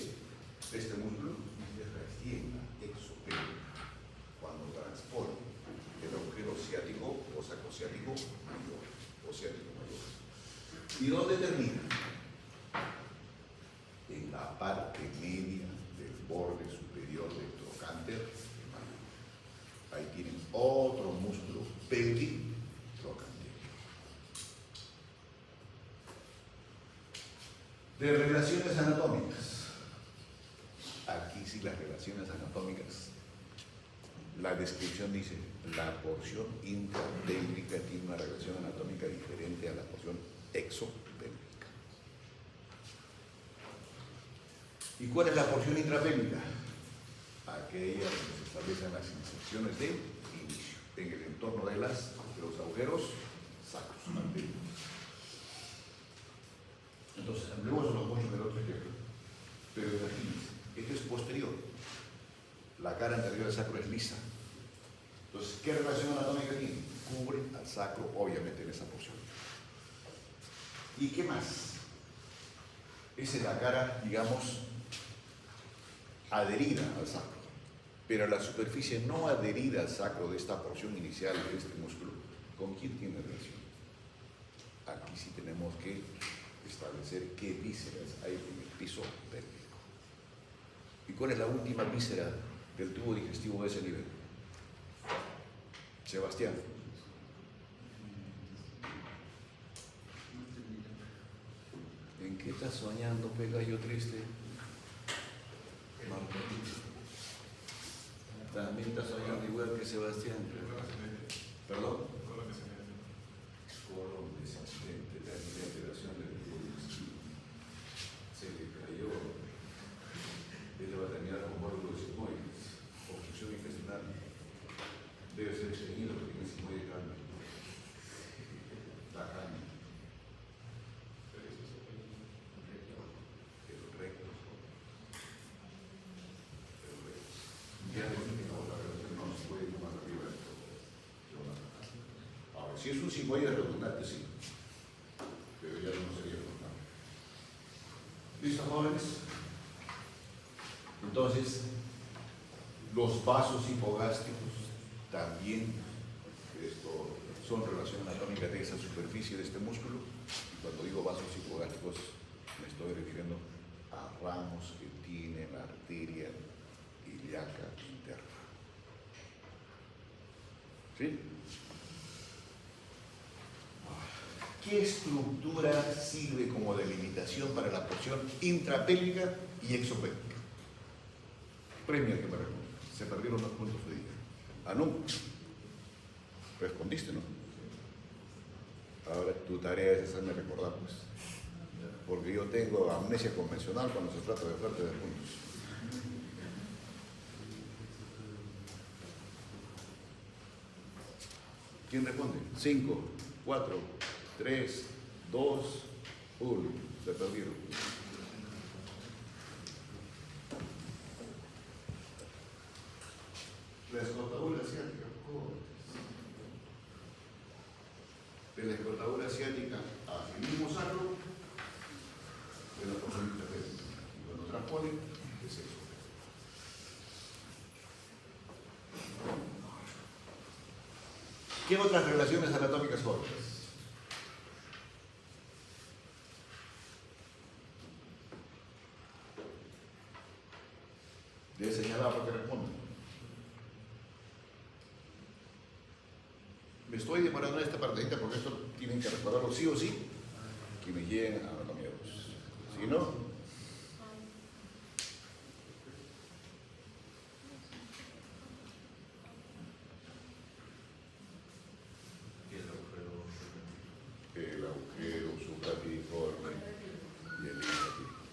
este músculo, y recién la exopélvica. Ahí tienen otro músculo pélvico trochanteriano. De relaciones anatómicas. Aquí sí las relaciones anatómicas. La descripción dice, la porción intrapélvica tiene una relación anatómica diferente a la porción exopélvica. ¿Y cuál es la porción intrapélvica? Aquella donde se establecen las inserciones de inicio, en el entorno de los agujeros sacros. Entonces, luego se lo muestro en el otro ejemplo. Pero imagínense, esto es posterior. La cara anterior del sacro es lisa. Entonces, ¿qué relación anatómica tiene? Cubre al sacro, obviamente, en esa porción. ¿Y qué más? Esa es la cara, digamos, adherida al sacro. Pero la superficie no adherida al sacro de esta porción inicial de este músculo, ¿con quién tiene relación? Aquí sí tenemos que establecer qué vísceras hay en el piso pélvico. ¿Y cuál es la última víscera del tubo digestivo de ese nivel? Sebastián. ¿En qué estás soñando, pegallo triste? También estás soñando igual que Sebastián. ¿Perdón? Colon descendente, la alteración del tubo digestivo. Se le cayó. Él va a terminar con mórbidos sigmoides, obstrucción intestinal. Debe ser extrañido porque tiene sigmoide grande. La caña. El recto. Ya definimos la relación con los sigmoides más arriba de todo. Ahora, si es un sigmoide redundante, sí. Pero ya no sería redundante. ¿Listo, jóvenes? Entonces, los vasos hipogástricos también son relación anatómica de esa superficie de este músculo. Y cuando digo vasos hipogástricos, me estoy refiriendo a ramos que tienen la arteria ilíaca interna. ¿Sí? ¿Qué estructura sirve como delimitación para la porción intrapélvica y exopélvica? Premio que me responde. Se perdieron los puntos de día. Ah, no. Respondiste, ¿no? Ahora tu tarea es hacerme recordar, pues. Porque yo tengo amnesia convencional cuando se trata de oferta de puntos. ¿Quién responde? 5, 4, 3, 2, 1. Se perdieron. La escrotadura asiática. De la escrotadura asiática hacia el mismo sacro de la porción intrapélvica. Y cuando transponen, es eso. ¿Qué otras relaciones anatómicas cortas? Le he señalado para que respondan. Me estoy demorando en esta partecita porque esto tienen que recordarlo sí o sí, que me lleguen a anatomía 2. Si no, el agujero suprapiriforme y el infrapiriforme.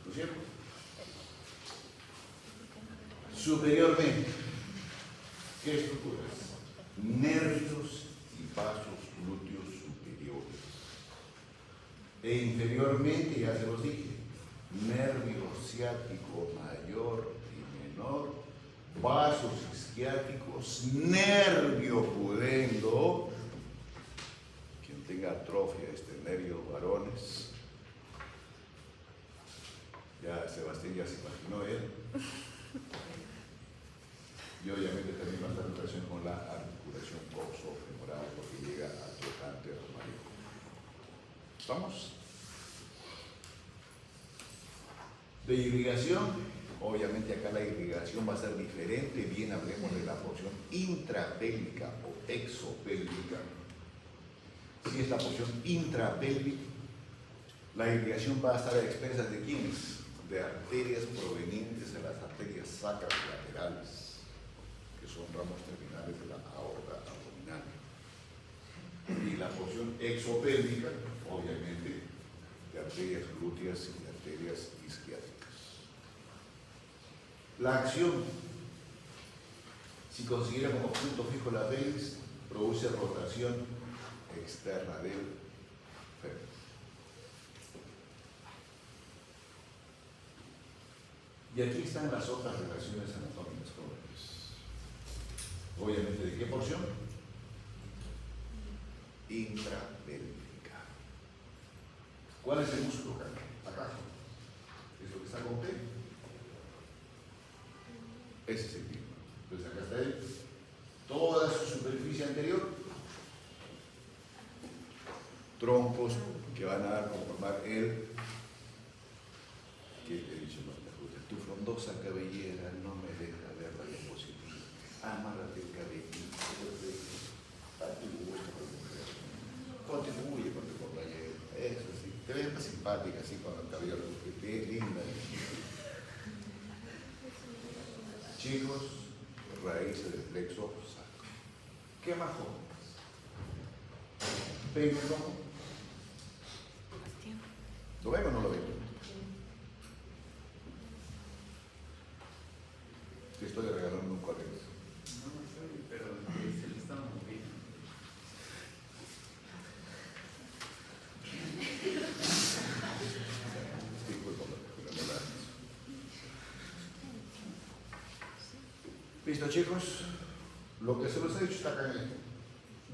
¿No es cierto? Superiormente, ¿qué estructuras? Nervios y vasos glúteos superiores. E inferiormente, ya se los dije, nervio ciático mayor y menor, vasos isquiáticos, nervio pudendo. Quien tenga atrofia de este nervio, varones. Ya Sebastián ya se imaginó él. Y obviamente también va a estar en relación con la articulación coxofemoral porque llega al trocánter mayor. ¿Estamos? De irrigación Obviamente acá la irrigación va a ser diferente, bien hablemos de la porción intrapélvica o exopélvica. Si es la porción intrapélvica, la irrigación va a estar a expensas de quiénes? De arterias provenientes de las arterias sacras laterales, que son ramos terminales de la aorta abdominal. Y la porción exopélvica, obviamente, de arterias glúteas y de arterias isquiáticas. La acción, si considera como punto fijo la pelvis, produce rotación externa del fémur. Y aquí están las otras relaciones anatómicas jóvenes. Obviamente, ¿de qué porción? Intrapélvica. ¿Cuál es el músculo acá? Acá. ¿Es lo que está con P? Ese es el mismo. Entonces acá está él. Toda su superficie anterior. Troncos que van a conformar el, que he dicho, no, tu frondosa cabellera no me deja ver la diapositiva. Amárrate el cabellito. Date gusto con tu mujer. Contribuye con tu compañero. Eso sí. Te ves más simpática así con el cabello. Qué linda. Chicos, raíces del plexo sacro. ¿Qué más jóvenes? Péndulo. ¿Lo ven o no lo ven? Te estoy regalando un cuaderno. No sé, pero se le está moviendo. Disculpa, pero no la hagas. ¿Listo, chicos? Lo que se los he dicho está acá en esto.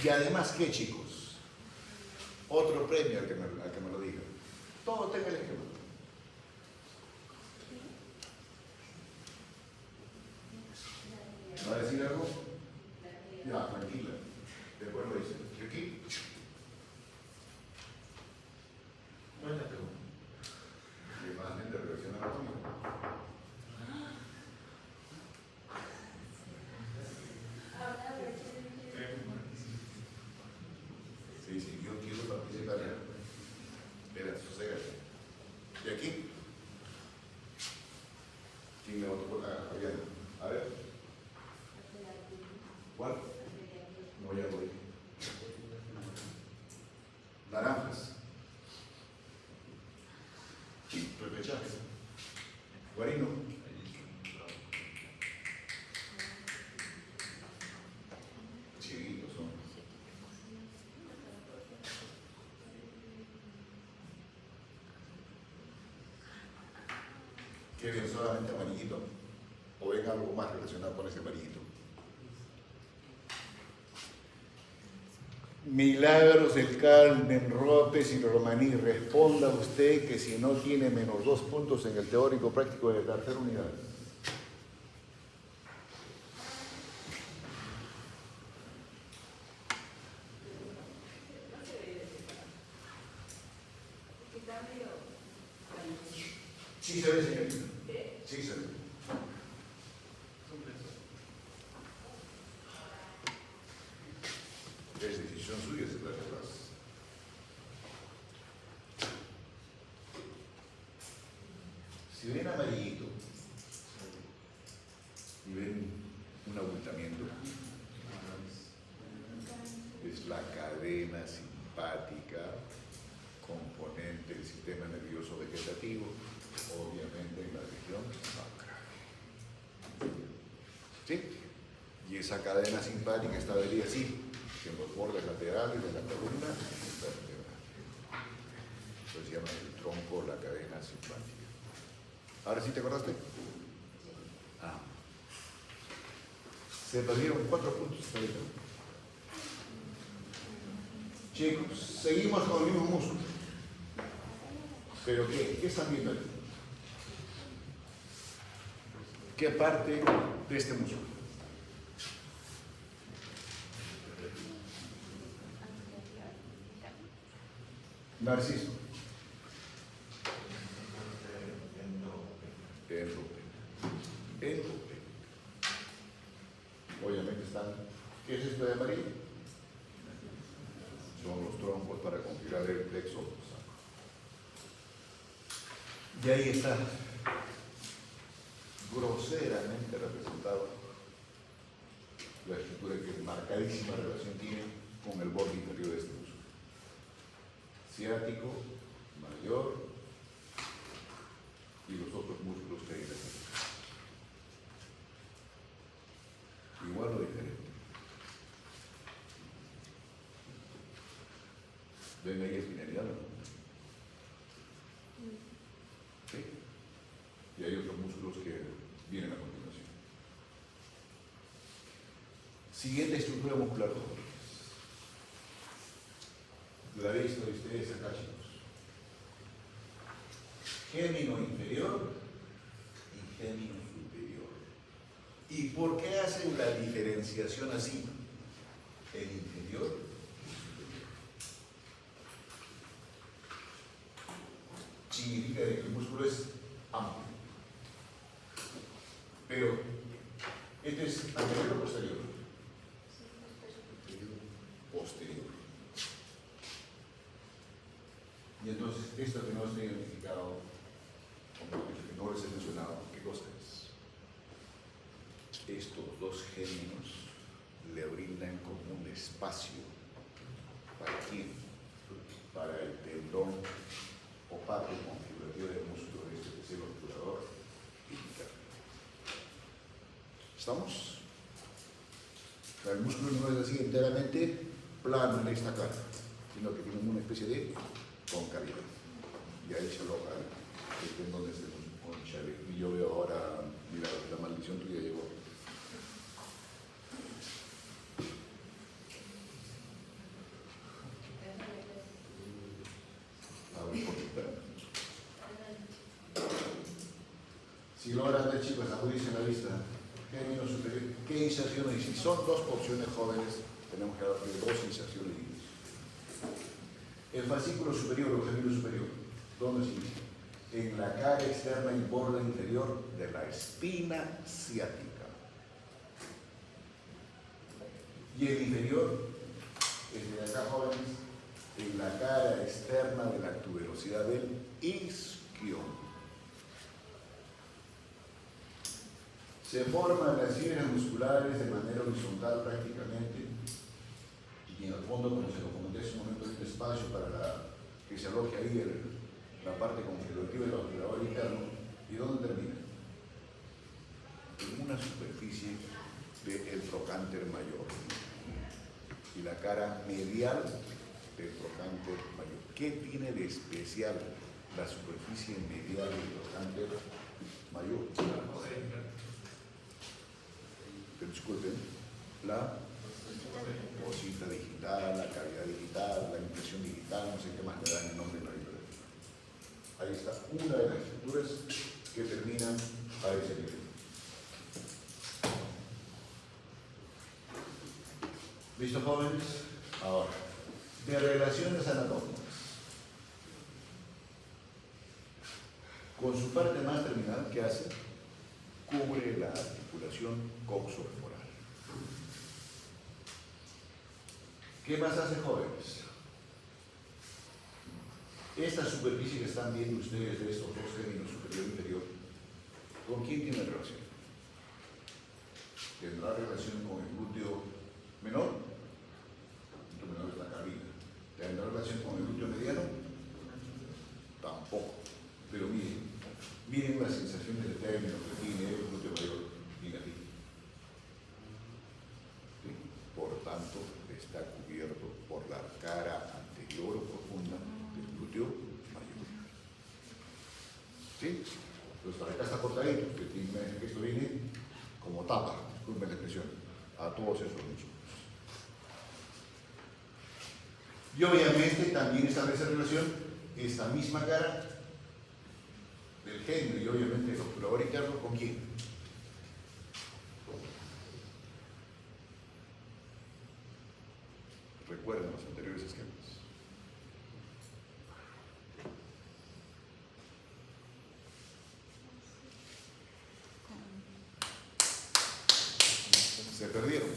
Y además, ¿qué, chicos? Otro premio al que me lo diga. Todo tenga el esquema. ¿Va a decir algo? Ya, tranquila. Después lo dice. ¿Y aquí? ¿Cuál es la pregunta? ¿Qué más de interpretación anatómica? Sí, sí, yo quiero participar. Espera, soségate. ¿Y aquí? ¿Quién me votó por la Ariana? A ver. ¿Cuál? No, ya voy. Naranjas. Repechaje. Guarino. Chiquitos son. ¿Qué ven solamente amarillito? ¿O ven algo más relacionado con ese amarillito? Milagros del Carmen López y Romaní, responda usted que si no tiene menos 2 puntos en el teórico práctico de la tercera unidad. Sí se ve, señorita. Sí se ve. Es decisión suya si la verdad. Si ven amarillito y ven un abultamiento, es la cadena simpática, componente del sistema nervioso vegetativo, obviamente en la región sacral. ¿Sí? Y esa cadena simpática estaría así, en los bordes laterales de la columna vertebral. Eso se llama el tronco, la cadena simpática. ¿Ahora sí te acordaste? Ah. Se perdieron 4 puntos hasta ahorita. Chicos, seguimos con el mismo músculo. ¿Pero qué? ¿Qué están viendo aquí? ¿Qué parte de este músculo? Narciso. Endope. están. ¿Qué es esto de amarillo? Son los troncos para configurar el plexo sacro. Y ahí está, groseramente representado la estructura que marcadísima relación tiene con el borde inferior de este músculo. Ciático, mayor y los otros músculos que hay en la cintura. Igual o diferente. ¿Ven ahí espinalidad? ¿Sí? Y hay otros músculos que vienen a continuación. Siguiente estructura muscular. La habéis visto ustedes acá, chicos. Gémino inferior y gémino superior. ¿Y por qué hacen la diferenciación así? El inferior significa que el músculo es amplio. Pero, ¿este es anterior o posterior? Posterior. Y entonces, esto que no está identificado, como que no les he mencionado, ¿qué cosa es? Estos dos géminos le brindan como un espacio. ¿Para quién? Para el tendón o parte configurativa del músculo de este tercer obturador interno. ¿Estamos? O sea, el músculo no es así enteramente plano en esta cara, sino que tiene una especie de concavidad. Y ahí se aloja el tendón de este conchale. Y yo veo ahora, mira, la maldición tuya llegó. Si logran ver, chicos, agudicen la vista. Gémino superior. ¿Qué inserciones? Si son dos porciones jóvenes, tenemos que darle dos inserciones. El fascículo superior o gémino superior, ¿dónde se inicia? En la cara externa y borde inferior de la espina ciática. Y el inferior, el de acá, jóvenes, en la cara externa de la tuberosidad del isquion. Se forman las fibras musculares de manera horizontal prácticamente, y en el fondo, como se lo comenté hace un momento, hay un espacio para que se aloje ahí la parte configurativa del obturador interno. ¿Y dónde termina? En una superficie del trocánter mayor y la cara medial del trocánter mayor. ¿Qué tiene de especial la superficie medial del trocánter mayor? Disculpen, la cosita digital, la cavidad digital, la impresión digital, no sé qué más le dan el nombre en la librería. Ahí está una de las estructuras que termina a ese nivel. ¿Listo, jóvenes? Ahora, de relaciones anatómicas. Con su parte más terminal, ¿qué hace? Cubre la articulación coxofemoral. ¿Qué más hace, jóvenes? Esta superficie que están viendo ustedes de estos dos géminos superior e inferior, ¿con quién tiene relación? ¿Tendrá relación con el glúteo menor? El glúteo menor es la carrina. ¿Tendrá relación con el glúteo mediano? Tampoco. Pero miren la sensación del término que tiene el glúteo mayor. Miren aquí. ¿Sí? Por tanto, está cubierto por la cara anterior o profunda del glúteo mayor. ¿Sí? Entonces, para acá está cortadito, que esto viene como tapa, disculpen la expresión, a todos esos músculos. Y obviamente también establece relación esta misma cara del gémino y obviamente el obturador interno, ¿con quién? Recuerden los anteriores esquemas. Se perdieron.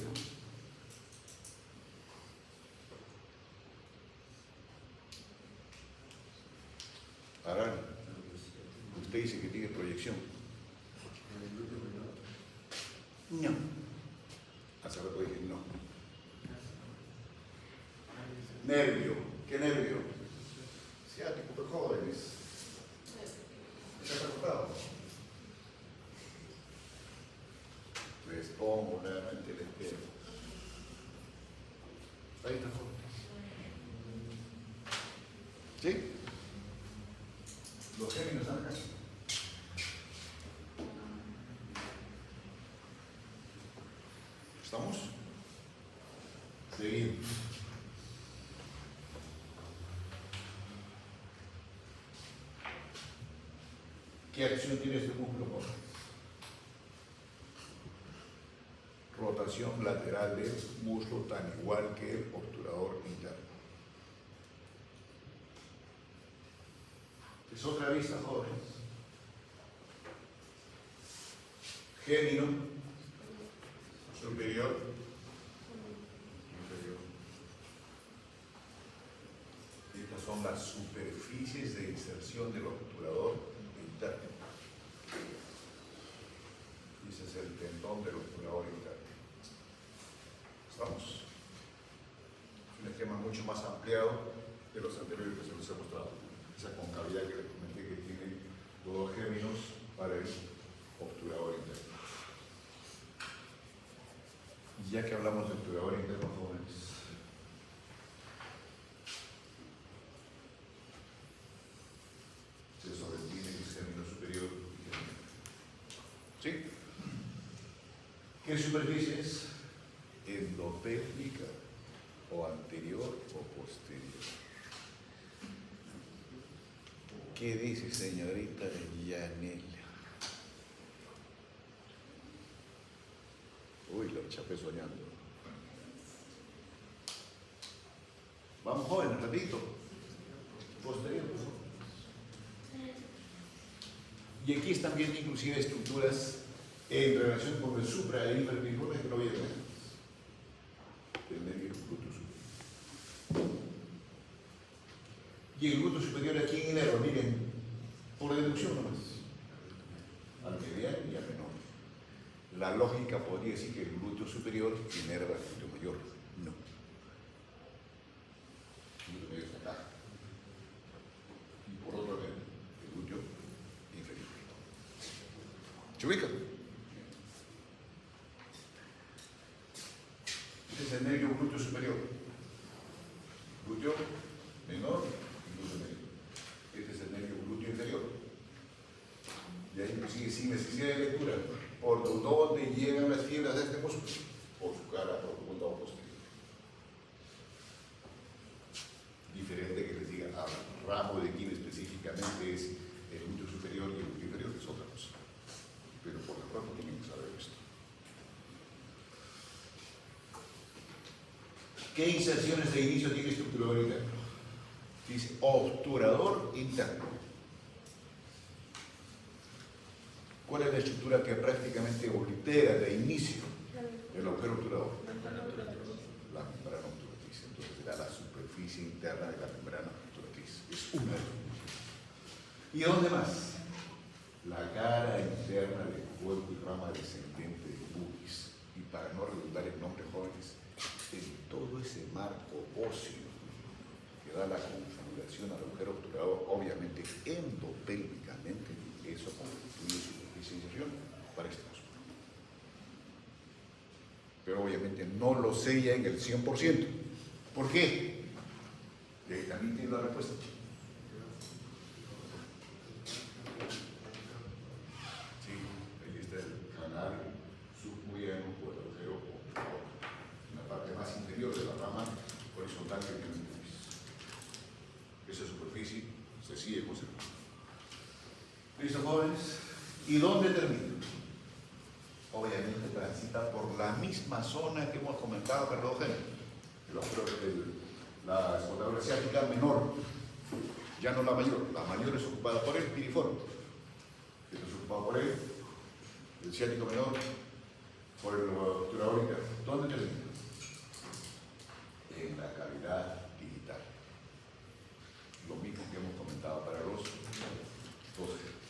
usted dice que tiene proyección. No. Hace rato dije no. Nervio. ¿Qué nervio? Ciático, pero jóvenes. ¿Estás acostado? Les pongo nuevamente el espejo. Ahí está. ¿Sí? Los géminis están acá. ¿Estamos? Seguimos. ¿Qué acción tiene este músculo? Rotación lateral del muslo tan igual que el obturador interno. Es otra vista, jóvenes. Gémino superior, inferior. Estas son las superficies de inserción del obturador interno. Ese es el tendón del obturador interno. ¿Estamos? Es un esquema mucho más ampliado de los anteriores que se les he mostrado. Esa concavidad que les comenté que tiene los dos géminos para el obturador interno. Y ya que hablamos de obturador interno, jóvenes, se sobretiene el gémino superior y gémino. ¿Sí? ¿Qué superficies? Endopélvica o anterior o posterior. ¿Qué dice señorita Yanela? Uy, lo chapé soñando. Vamos jóvenes, repito. Posterior, por favor. Y aquí están viendo inclusive estructuras en relación con el supra e hiperpiriforme que no vieron. El nervio glúteo superior. Y el glúteo superior aquí en inerva, miren, por deducción nomás. Al mediano y al menor. La lógica podría decir que el glúteo superior inerva el glúteo mayor. No. El glúteo mayor está acá. Y por otro lado, el glúteo inferior. ¿Se ubica? Este es el nervio glúteo superior. Glúteo menor y glúteo medio. Este es el nervio glúteo inferior. Y ahí sigue sin necesidad de lectura. ¿Por dónde llegan las fibras de este músculo? Por su cara profunda o posterior. Diferente que les diga al ramo de quién específicamente es el glúteo superior y el glúteo inferior, es otra cosa. Pero por lo pronto tienen que saber esto. ¿Qué inserciones de inicio tiene este obturador interno? Dice obturador interno. ¿Cuál es la estructura que prácticamente oblitera de inicio el agujero obturador? La membrana obturatriz. Entonces será la superficie interna de la membrana obturatriz. Es una de las. ¿Y dónde más? La cara interna del cuerpo y rama descendente del pubis. Y para no redundar en nombres jóvenes, en todo ese marco óseo que da la configuración al agujero obturador, obviamente endopélvicamente, eso constituye superficie de inserción para este músculo. Pero obviamente no lo sella en el 100%. ¿Por qué? Y ahí también tiene la respuesta. Sí, ahí está el canal submudiano por el agujero obturador. En la parte más inferior de la rama horizontal que tiene el pubis. Esa superficie se sigue conservando. ¿Listo, jóvenes? ¿Y dónde termina? Obviamente transita por la misma zona que hemos comentado para los géneros. La soldadura asiática menor, ya no la mayor. La mayor es ocupada por el piriforme. Esto es ocupado por el ciático menor, por el obturador interno. ¿Dónde termina? En la cavidad digital. Lo mismo que hemos comentado para los dos ejemplos.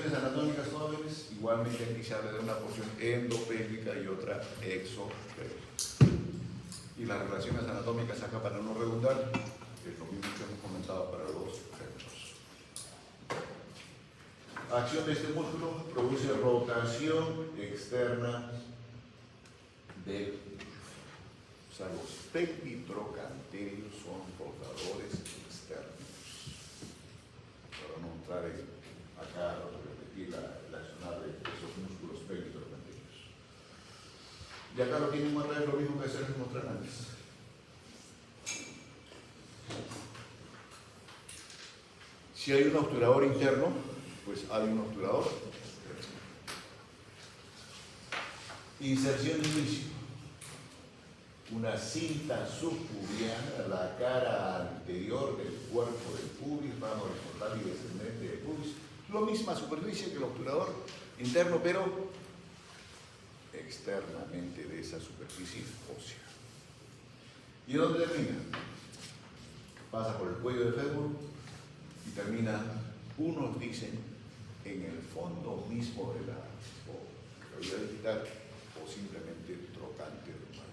relaciones anatómicas jóvenes, igualmente aquí se habla de una porción endopélvica y otra exopélvica. Y las relaciones anatómicas acá, para no redundar, es lo mismo que hemos comentado para los géneros. Acción de este músculo produce rotación externa del músculo. O sea, los pelvitrocanterios son rotadores externos. Para no entrar acá a repetir el accionar de esos músculos pelvitrocanterios. Y acá lo tienen más lo mismo que se les mostré antes. Si hay un obturador interno, pues hay un obturador externo. Inserción de inicio. Una cinta subpubiana, la cara anterior del cuerpo del pubis, rama horizontal y descendente del pubis. La misma superficie que el obturador interno, pero externamente de esa superficie ósea. ¿Y dónde termina? Pasa por el cuello del fémur y termina, unos dicen, en el fondo mismo de la cavidad digital o simplemente trocánter mayor.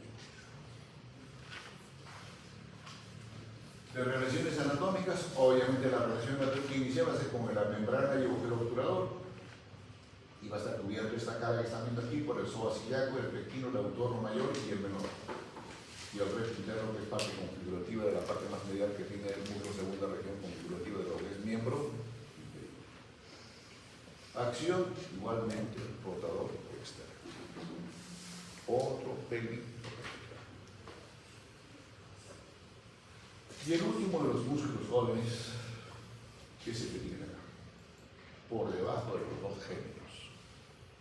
De relaciones anatómicas, obviamente la relación que inicia va a ser con la membrana y agujero obturador y va a estar cubierto esta cara que están viendo aquí por el psoas ilíaco, el pectino, el autorno mayor y el menor. Y el resto interno, que es parte configurativa de la parte más medial que tiene el muslo, segunda región configurativa de lo que es miembro. Acción, igualmente, rotador externo. Otro pelín. Y el último de los músculos jóvenes, que es el que tiene acá, por debajo de los dos géneros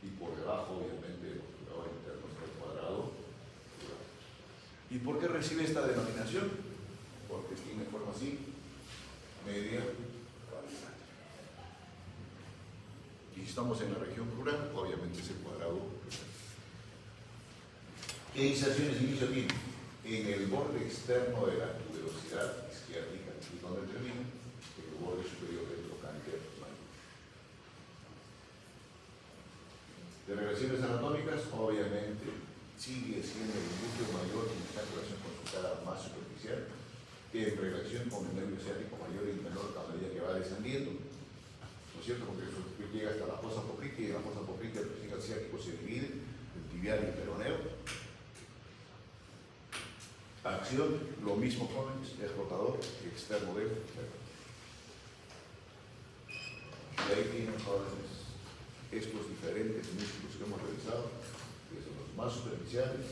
y por debajo, obviamente, del obturador interno del cuadrado. ¿Y por qué recibe esta denominación? Porque tiene forma así, media, cuadrada. Y si estamos en la región plural, obviamente ese cuadrado. ¿Qué inserciones de inicio tiene? En el borde externo de la tuberosidad isquiática, y donde termina, en el borde superior del trocánter mayor. De relaciones anatómicas, obviamente, sigue siendo el glúteo mayor en esta relación con su cara más superficial, que en relación con el nervio ciático mayor y menor a medida que va descendiendo. ¿No es cierto? Porque eso llega hasta la fosa poplitea y en la fosa poplitea el tejido ciático se divide en tibial y peroneo. Acción, lo mismo jóvenes, es rotador externo del fémur. Y ahí tienen jóvenes estos diferentes músculos que hemos revisado, desde los más superficiales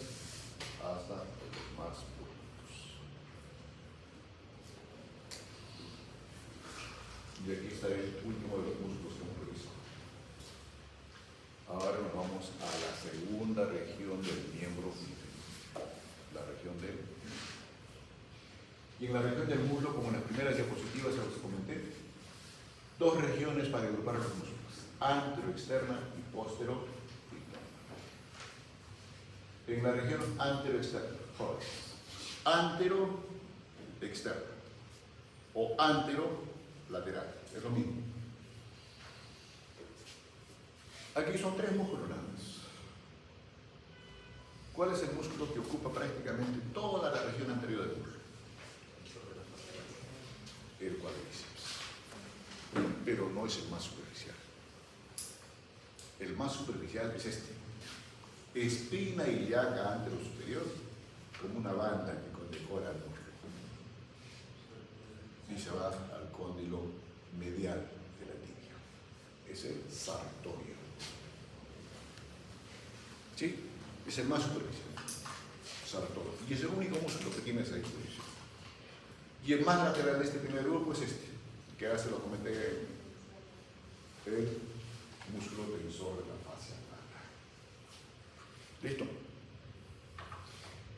hasta los más profundos. Y aquí está el último de los músculos que hemos revisado. Ahora nos vamos a la segunda región del miembro, la región del. Y en la región del muslo, como en las primeras diapositivas se los comenté, dos regiones para agrupar los músculos, anteroexterna y posterior. En la región anteroexterna, antero-externa o antero-lateral, es lo mismo. Aquí son tres músculos nada más. ¿Cuál es el músculo que ocupa prácticamente toda la región anterior del muslo? El cuádriceps. Pero no es el más superficial. El más superficial es este. Espina ilíaca antero superior, como una banda que condecora el muslo. Y se va al cóndilo medial de la tibia. Es el sartorio. ¿Sí? Es el más superficial. Sartorio. Y es el único músculo que tiene esa disposición. Y el más lateral de este primer grupo es este, que ahora se lo comenté, el músculo tensor de la fascia plana. ¿Listo?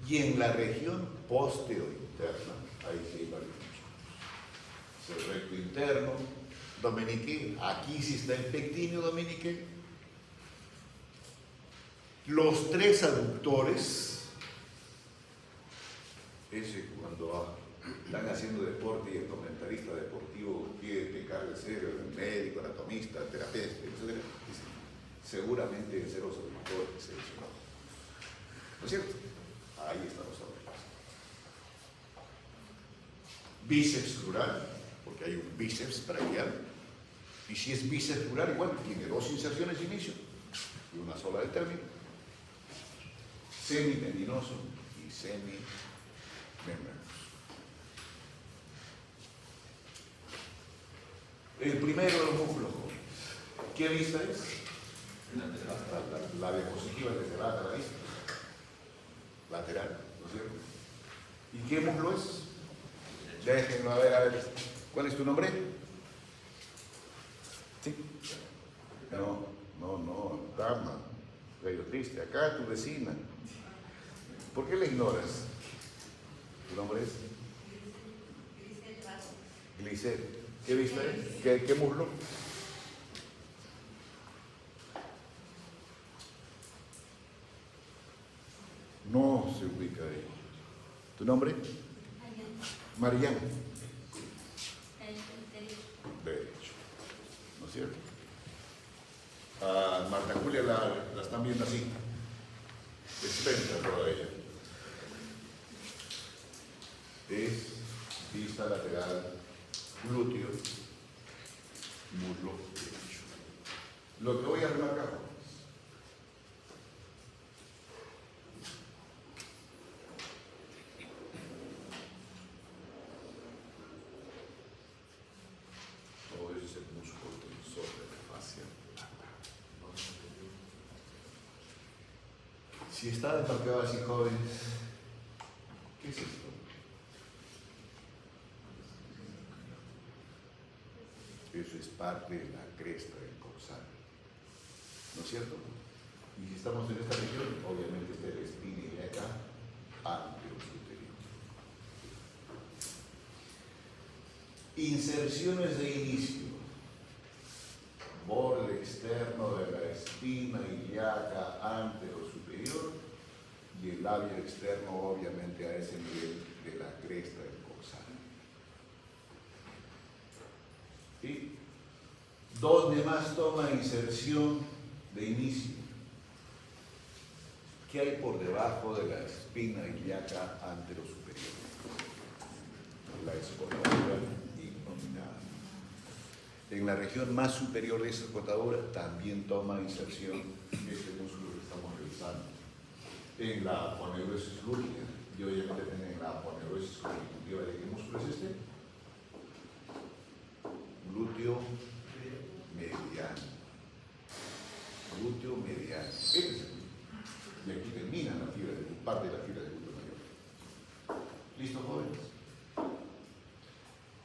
Y en la región postero-interna, ahí sí hay varios músculos. Es el recto interno, Dominique, aquí sí está el pectíneo Dominique. Los tres aductores, ese cuando están haciendo deporte y el comentarista deportivo quiere pecar de ser el médico, anatomista, terapeuta, etc. Dice, seguramente en ser observador se lesionó. ¿No es cierto? Ahí está los sobrepasos. Bíceps plural, porque hay un bíceps braquial. Y si es bíceps plural, igual tiene dos inserciones de inicio y una sola de término. Semitendinoso y semimembranoso. El primero de los músculos jóvenes. ¿Qué vista es? La diapositiva que se va a la vista. Lateral, ¿no es cierto? ¿Y qué muslo es? Déjenlo a ver. ¿Cuál es tu nombre? ¿Sí? No, dama. Gallo triste. Acá tu vecina. ¿Por qué la ignoras? ¿Tu nombre es? Glicel. ¿Qué vista es? ¿Qué muslo? No se ubica ahí. ¿Tu nombre? Mariana. Derecho. ¿No es cierto? A Marta Julia la están viendo así. Experta toda ella. Es vista lateral, glúteo, muslo derecho. Lo que voy a remarcar. Todo eso es el músculo tensor de la fascia lata. Si está demarcado así, jóvenes, ¿qué es esto? Eso es parte de la cresta del coxal, ¿no es cierto? Y si estamos en esta región, obviamente está el espina ilíaca anterosuperior. Inserciones de inicio. Borde externo de la espina ilíaca anterosuperior y el labio externo, obviamente, a ese nivel de la cresta del coxal. ¿Sí? ¿Dónde más toma inserción de inicio? ¿Qué hay por debajo de la espina ilíaca anterosuperior? La escotadura ignominada. En la región más superior de esa escotadura también toma inserción este músculo que estamos revisando. En la aponeurosis glútea, y obviamente en la aponeurosis constitutiva, ¿de qué músculo es este? Glúteo mediano. Glúteo mediano. Este es el glúteo. Y aquí termina la fibra de parte de la fibra del glúteo mayor. ¿Listo, jóvenes?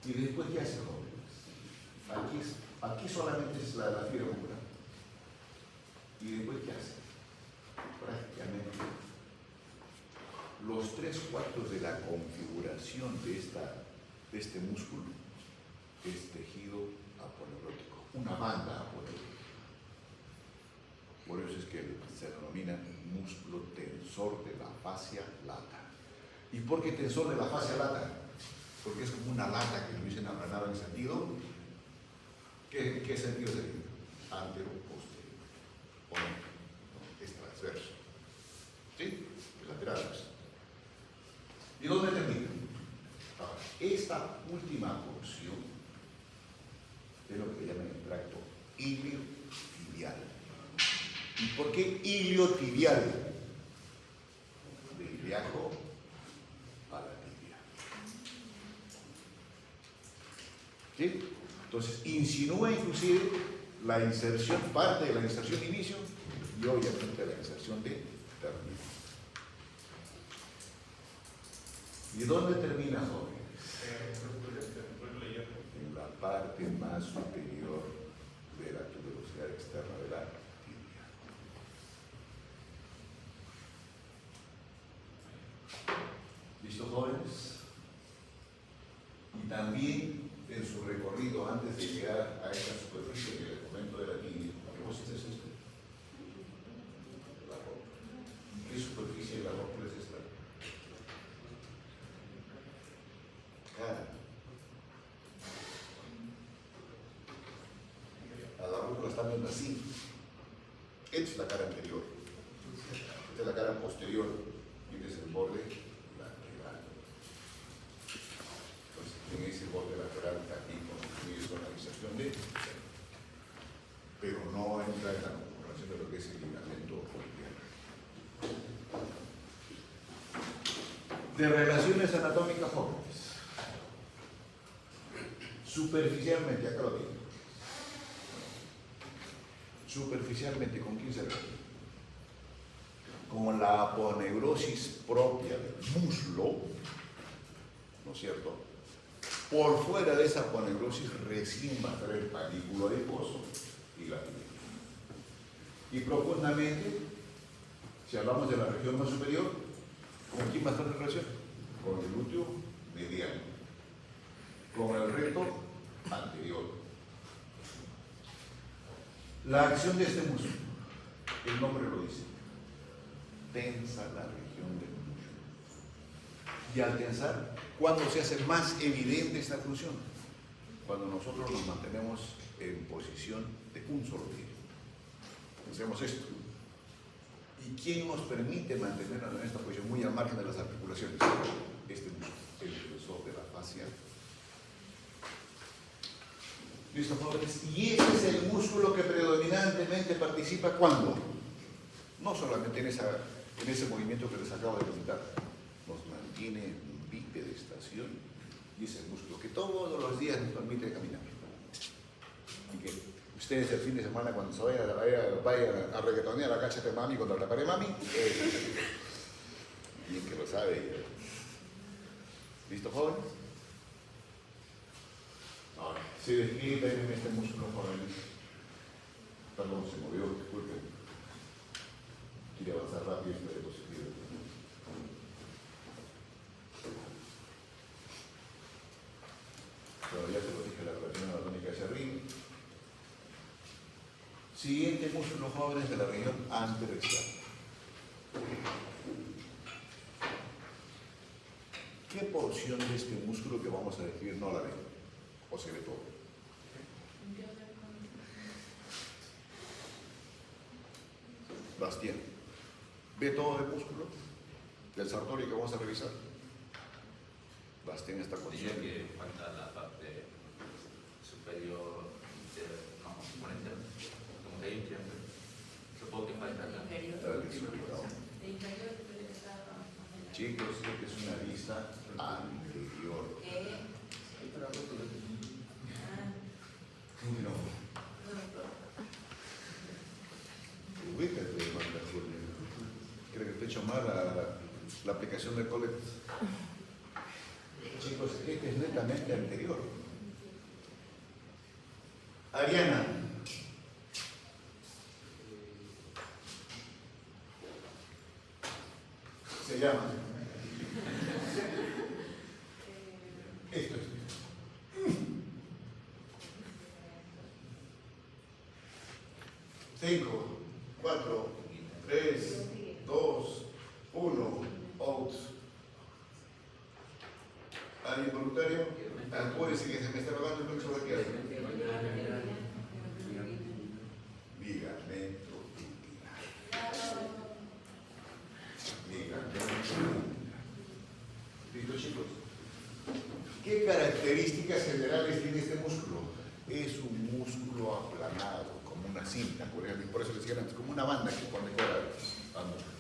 Y después, ¿qué hace, jóvenes? Aquí solamente es la fibra muscular. ¿Y después qué hace? Prácticamente los 3/4 de la configuración de este músculo es tejido aponeurótico, una banda aponeurótica. Por eso es que se denomina músculo tensor de la fascia lata. ¿Y por qué tensor de la fascia lata? Porque es como una lata que lo dicen aplanada en sentido. ¿Qué sentido sería? Antero, posterior. ¿O no? Es transverso. ¿Sí? Es lateral. ¿Y dónde termina? Ahora, esta última porción es lo que llaman el tracto iliotibial. ¿Y por qué iliotibial? De ilíaco a la tibia. ¿Sí? Entonces, insinúa inclusive la inserción, parte de la inserción de inicio y obviamente la inserción de término. ¿Y dónde termina, jóvenes? En la parte más superior de la tuberosidad externa de la tibia. ¿Listo, jóvenes? Y también en su recorrido antes de llegar a esta superficie que les comento de la tibia, ¿qué cosa es esto? La rótula. ¿Y qué superficie de la rótula es esta? funcionando así. Esta es la cara anterior. Esta es la cara posterior. Y este es el borde lateral. Entonces, en ese borde lateral también construye su organización de, pero no entra en la configuración de lo que es el ligamento foliar. De relaciones anatómicas jóvenes. Superficialmente, acá lo digo. Superficialmente, ¿con quién se ve? Con la aponeurosis propia del muslo, ¿no es cierto? Por fuera de esa aponeurosis recién va a estar el panículo adiposo y la piel. Y profundamente, si hablamos de la región más superior, ¿con quién va a estar en relación? Con el glúteo mediano, con el recto anterior. La acción de este músculo, el nombre lo dice, tensa la región del muslo. Y al tensar, ¿cuándo se hace más evidente esta función? Cuando nosotros nos mantenemos en posición de un solo pie. Pensemos esto. ¿Y quién nos permite mantenernos en esta posición muy al margen de las articulaciones? Este músculo, el flexor de la fascia. ¿Listo, jóvenes? Y ese es el músculo que predominantemente participa ¿cuándo? No solamente en ese movimiento que les acabo de comentar. Nos mantiene en bipedestación y es el músculo que todos los días nos permite caminar. Y que ustedes el fin de semana cuando se vayan a reggaetonear a Cáchate Mami contra la pared Mami, bien que lo sabe. ¿Listo, jóvenes? Ahora, se describe en este músculo, jóvenes. Perdón, se movió, disculpen. Quiero avanzar rápido esta diapositiva. Bueno, ya se lo dije, la relación anatómica hacia arriba. Siguiente músculo, jóvenes, de la región anteroexterna. ¿Qué porción de este músculo que vamos a describir no la ven? ¿O se ve todo? Bastián, ¿ve todo el músculo del sartorio que vamos a revisar? Bastián está Diría consciente. que falta la parte superior, no, por interno, como que hay un triángulo. Supongo que falta acá. Chicos, esta es una vista anterior. No. Ubícate, Magda Julia. Creo que te he hecho mal la aplicación de Collet. Chicos, este es netamente anterior. Ariana. Se llama. Esto es. 5, 4, 3, 2, 1, out. ¿Alguien voluntario? Acuérdense que se me está pagando el pecho braquial. Ligamento tubular. Ligamento tubular. ¿Listo, chicos? ¿Qué características generales tiene este músculo? Es un músculo aplanado, como una cinta, por eso les decía antes, como una banda que condecora al músculo.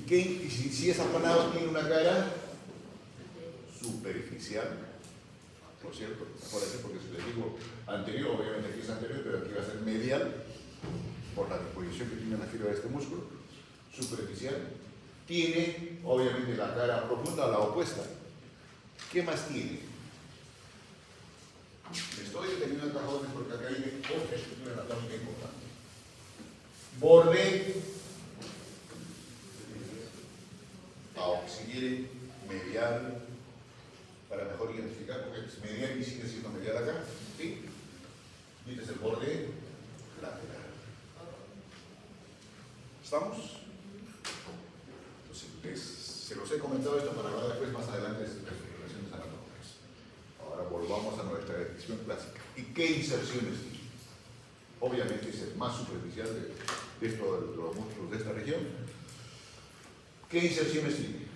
Y si es aplanado, tiene una cara superficial, ¿no es cierto? Mejor así, porque si les digo anterior, obviamente aquí es anterior, pero aquí va a ser medial, por la disposición que tiene la fibra de este músculo, superficial. Tiene, obviamente, la cara profunda o la opuesta. ¿Qué más tiene? Me estoy deteniendo acá, jóvenes, porque acá hay otra estructura anatómica importante. Borde auxiliar medial, para mejor identificar, porque es medial y sigue siendo medial acá. ¿Sí? Y este es el borde lateral. ¿Estamos? Entonces, se los he comentado esto para hablar después más adelante de las relaciones anatómicas. Ahora volvamos a nuestra descripción clásica. ¿Y qué inserciones tiene? Obviamente es el más superficial de todos los músculos de esta región. ¿Qué inserciones tiene?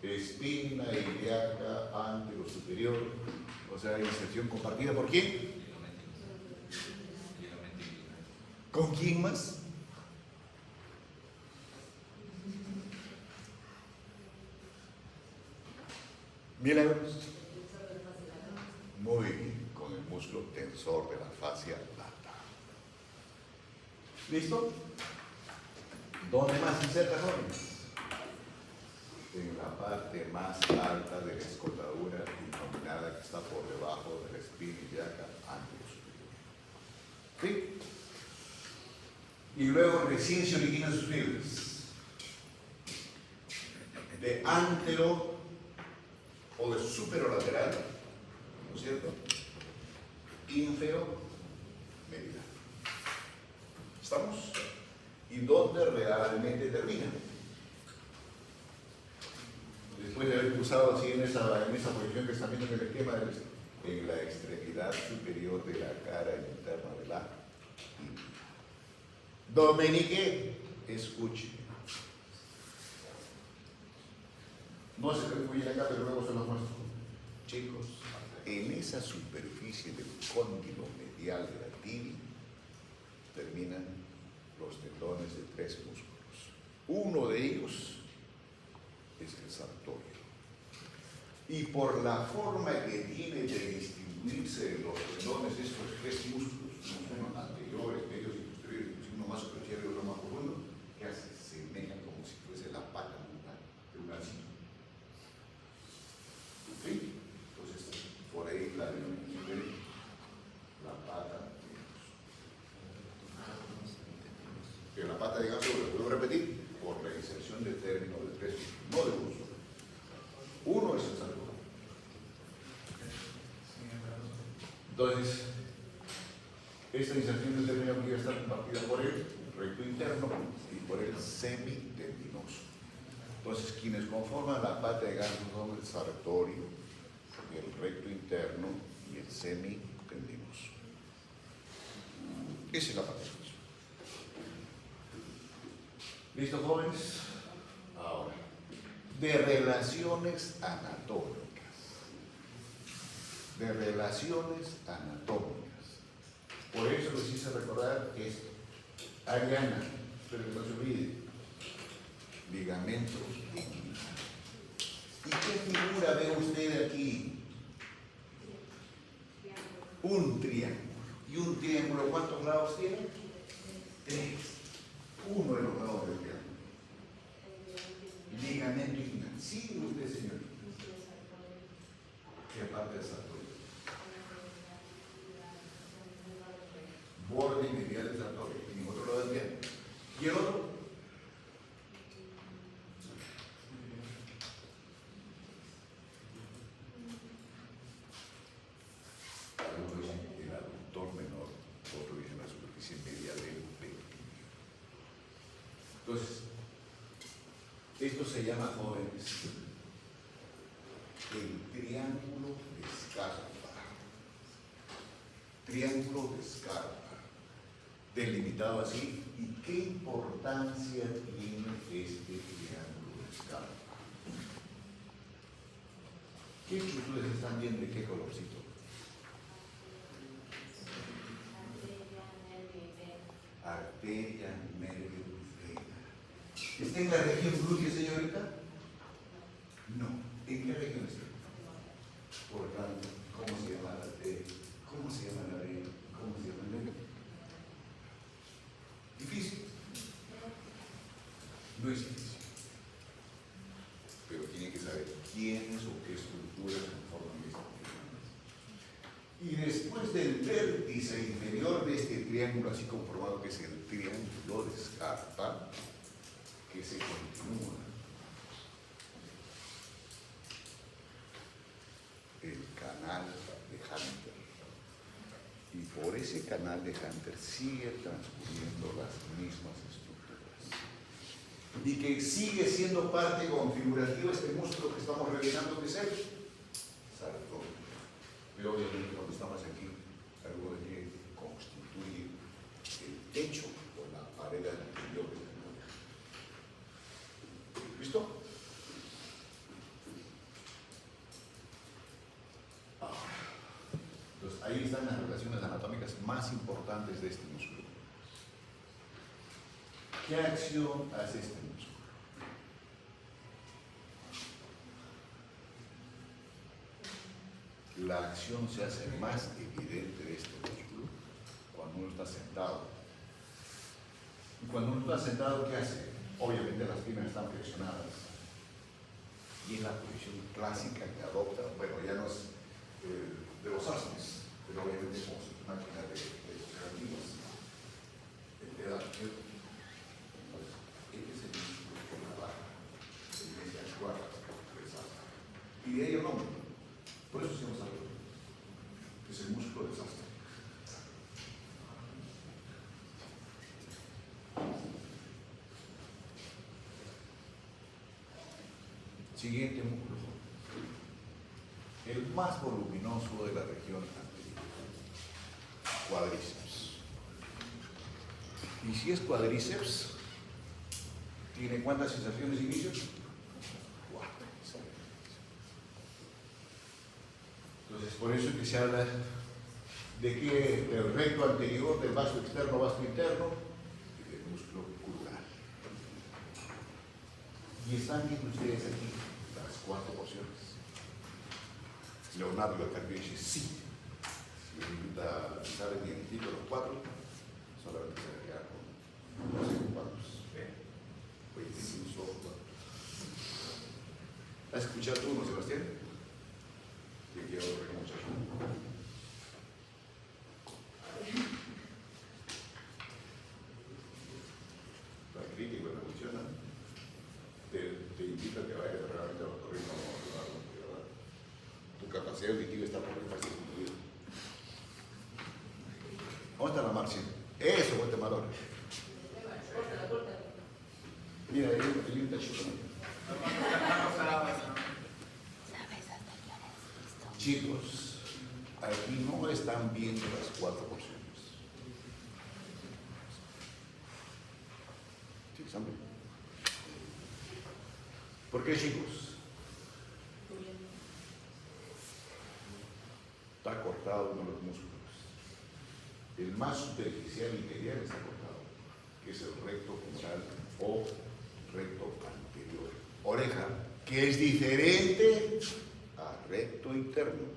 Espina ilíaca antero superior, o sea, inserción compartida ¿por quién? ¿Con quién más? Milagros. Muy bien, con el músculo tensor de la fascia lata. ¿Listo? ¿Dónde más inserta, jóvenes? En la parte más alta de la escotadura denominada que está por debajo de la espina ilíaca antero superior. ¿Sí? Y luego recién se originan sus fibras de antero o de superolateral, ¿no es cierto? Ínfero medial. ¿Estamos? ¿Y dónde realmente termina? Después de haber cruzado así en esa posición que están viendo en el esquema, en la extremidad superior de la cara interna de la tibia. Dominique, escuche. No se muy acá, pero luego se los muestro. Chicos, en esa superficie del cóndilo medial de la tibia terminan los tendones de 3 músculos. Uno de ellos es el sartorio. Y por la forma que tiene de distinguirse los tendones, estos 3 músculos, uno anteriores, medios y posteriores, uno más superficial y otro más profundo, que asemejan como si fuese la pata de un asino. ¿Sí? Entonces, por ahí la denominación de la pata de ganso. Pero la pata de ganso, lo puedo repetir, por la inserción del término de 3, no de uno solo. Uno es el sartorio. Entonces, esta inserción del término aquí va a estar compartida por el recto interno y por el semitendinoso. Entonces, quienes conforman la pata de ganso son el sartorio, el recto interno y el semitendinoso. Esa es la pata de ganso. ¿Listo, jóvenes? Ahora, de relaciones anatómicas. De relaciones anatómicas. Por eso les hice recordar que es Ariana, pero que no se olvide, ligamentos inguinales. ¿Y qué figura ve usted aquí? Un triángulo. ¿Y un triángulo cuántos lados tiene? 3. Uno de los lados del triángulo. Ligamento inguinal. Sí, usted, señor. ¿Qué parte del sartorio? Borde medial del sartorio. Y en otro lado del triángulo. ¿Y el otro? Algunos dicen el aductor menor, otro dicen la superficie medial del pectinio. Entonces, esto se llama, jóvenes, el triángulo de Scarpa. Triángulo de Scarpa. Delimitado así. ¿Y qué importancia tiene este triángulo de Scarpa? ¿Qué estructuras están viendo de qué colorcito? Arteria, nervio, vena. ¿Está en la región glútea, señorita? No. ¿En qué región está? Por tanto, ¿cómo se llama la arteria? ¿Cómo se llama la vena? ¿Cómo se llama el nervio? ¿Difícil? No es difícil. Pero tiene que saber quiénes o qué estructuras conforman este triángulo. Y después del vértice inferior de este triángulo, así conformado que es el triángulo de Scarpa, que se continúa el canal de Hunter. Y por ese canal de Hunter sigue transcurriendo las mismas estructuras. Y que sigue siendo parte configurativa este músculo que estamos revisando, que es el sartorio. Pero obviamente cuando estamos aquí, algo de que constituye el techo o la pared anterior del mundo. ¿Listo? Entonces ahí están las relaciones anatómicas más importantes de este músculo. ¿Qué acción hace este músculo? La acción se hace más evidente de este músculo cuando uno está sentado. Y cuando uno está sentado, ¿qué hace? Obviamente las piernas están flexionadas. Y es la posición clásica que adopta, bueno, ya no es de los asanas, pero obviamente como máquina de operativas. Este es el músculo que trabaja, se inicia a actuar, y de ahí el nombre. Por eso se llama salud. Es el músculo del sastre. Siguiente músculo. El más voluminoso de la región anterior. Cuádriceps. Y si es cuádriceps, ¿tiene cuántas sensaciones de inicio? 4. Entonces, por eso es que se habla de que del recto anterior, del vasto externo, vasto interno y del músculo ocular. Y están viendo ustedes aquí las 4 porciones. Leonardo da Vinci, sí. Si me invita a pensar en el título los 4, solamente se va a quedar con no sé cuántos. Pues incluso. ¿Has escuchado tú, no, Sebastián? Te quiero ver mucho. La crítica no funciona. Te invita a que vayas realmente a los corridos. Tu capacidad auditiva está por fácil concluida. ¿Dónde está la Marcia? Eso, Guatemala. Mira, el libro está chico. Chicos, aquí no están viendo las 4 porciones. ¿Sí están viendo? ¿Por qué, chicos? Está cortado uno de los músculos. El más superficial y medial está cortado, que es el recto femoral o recto anterior. Oreja, que es diferente a recto interno,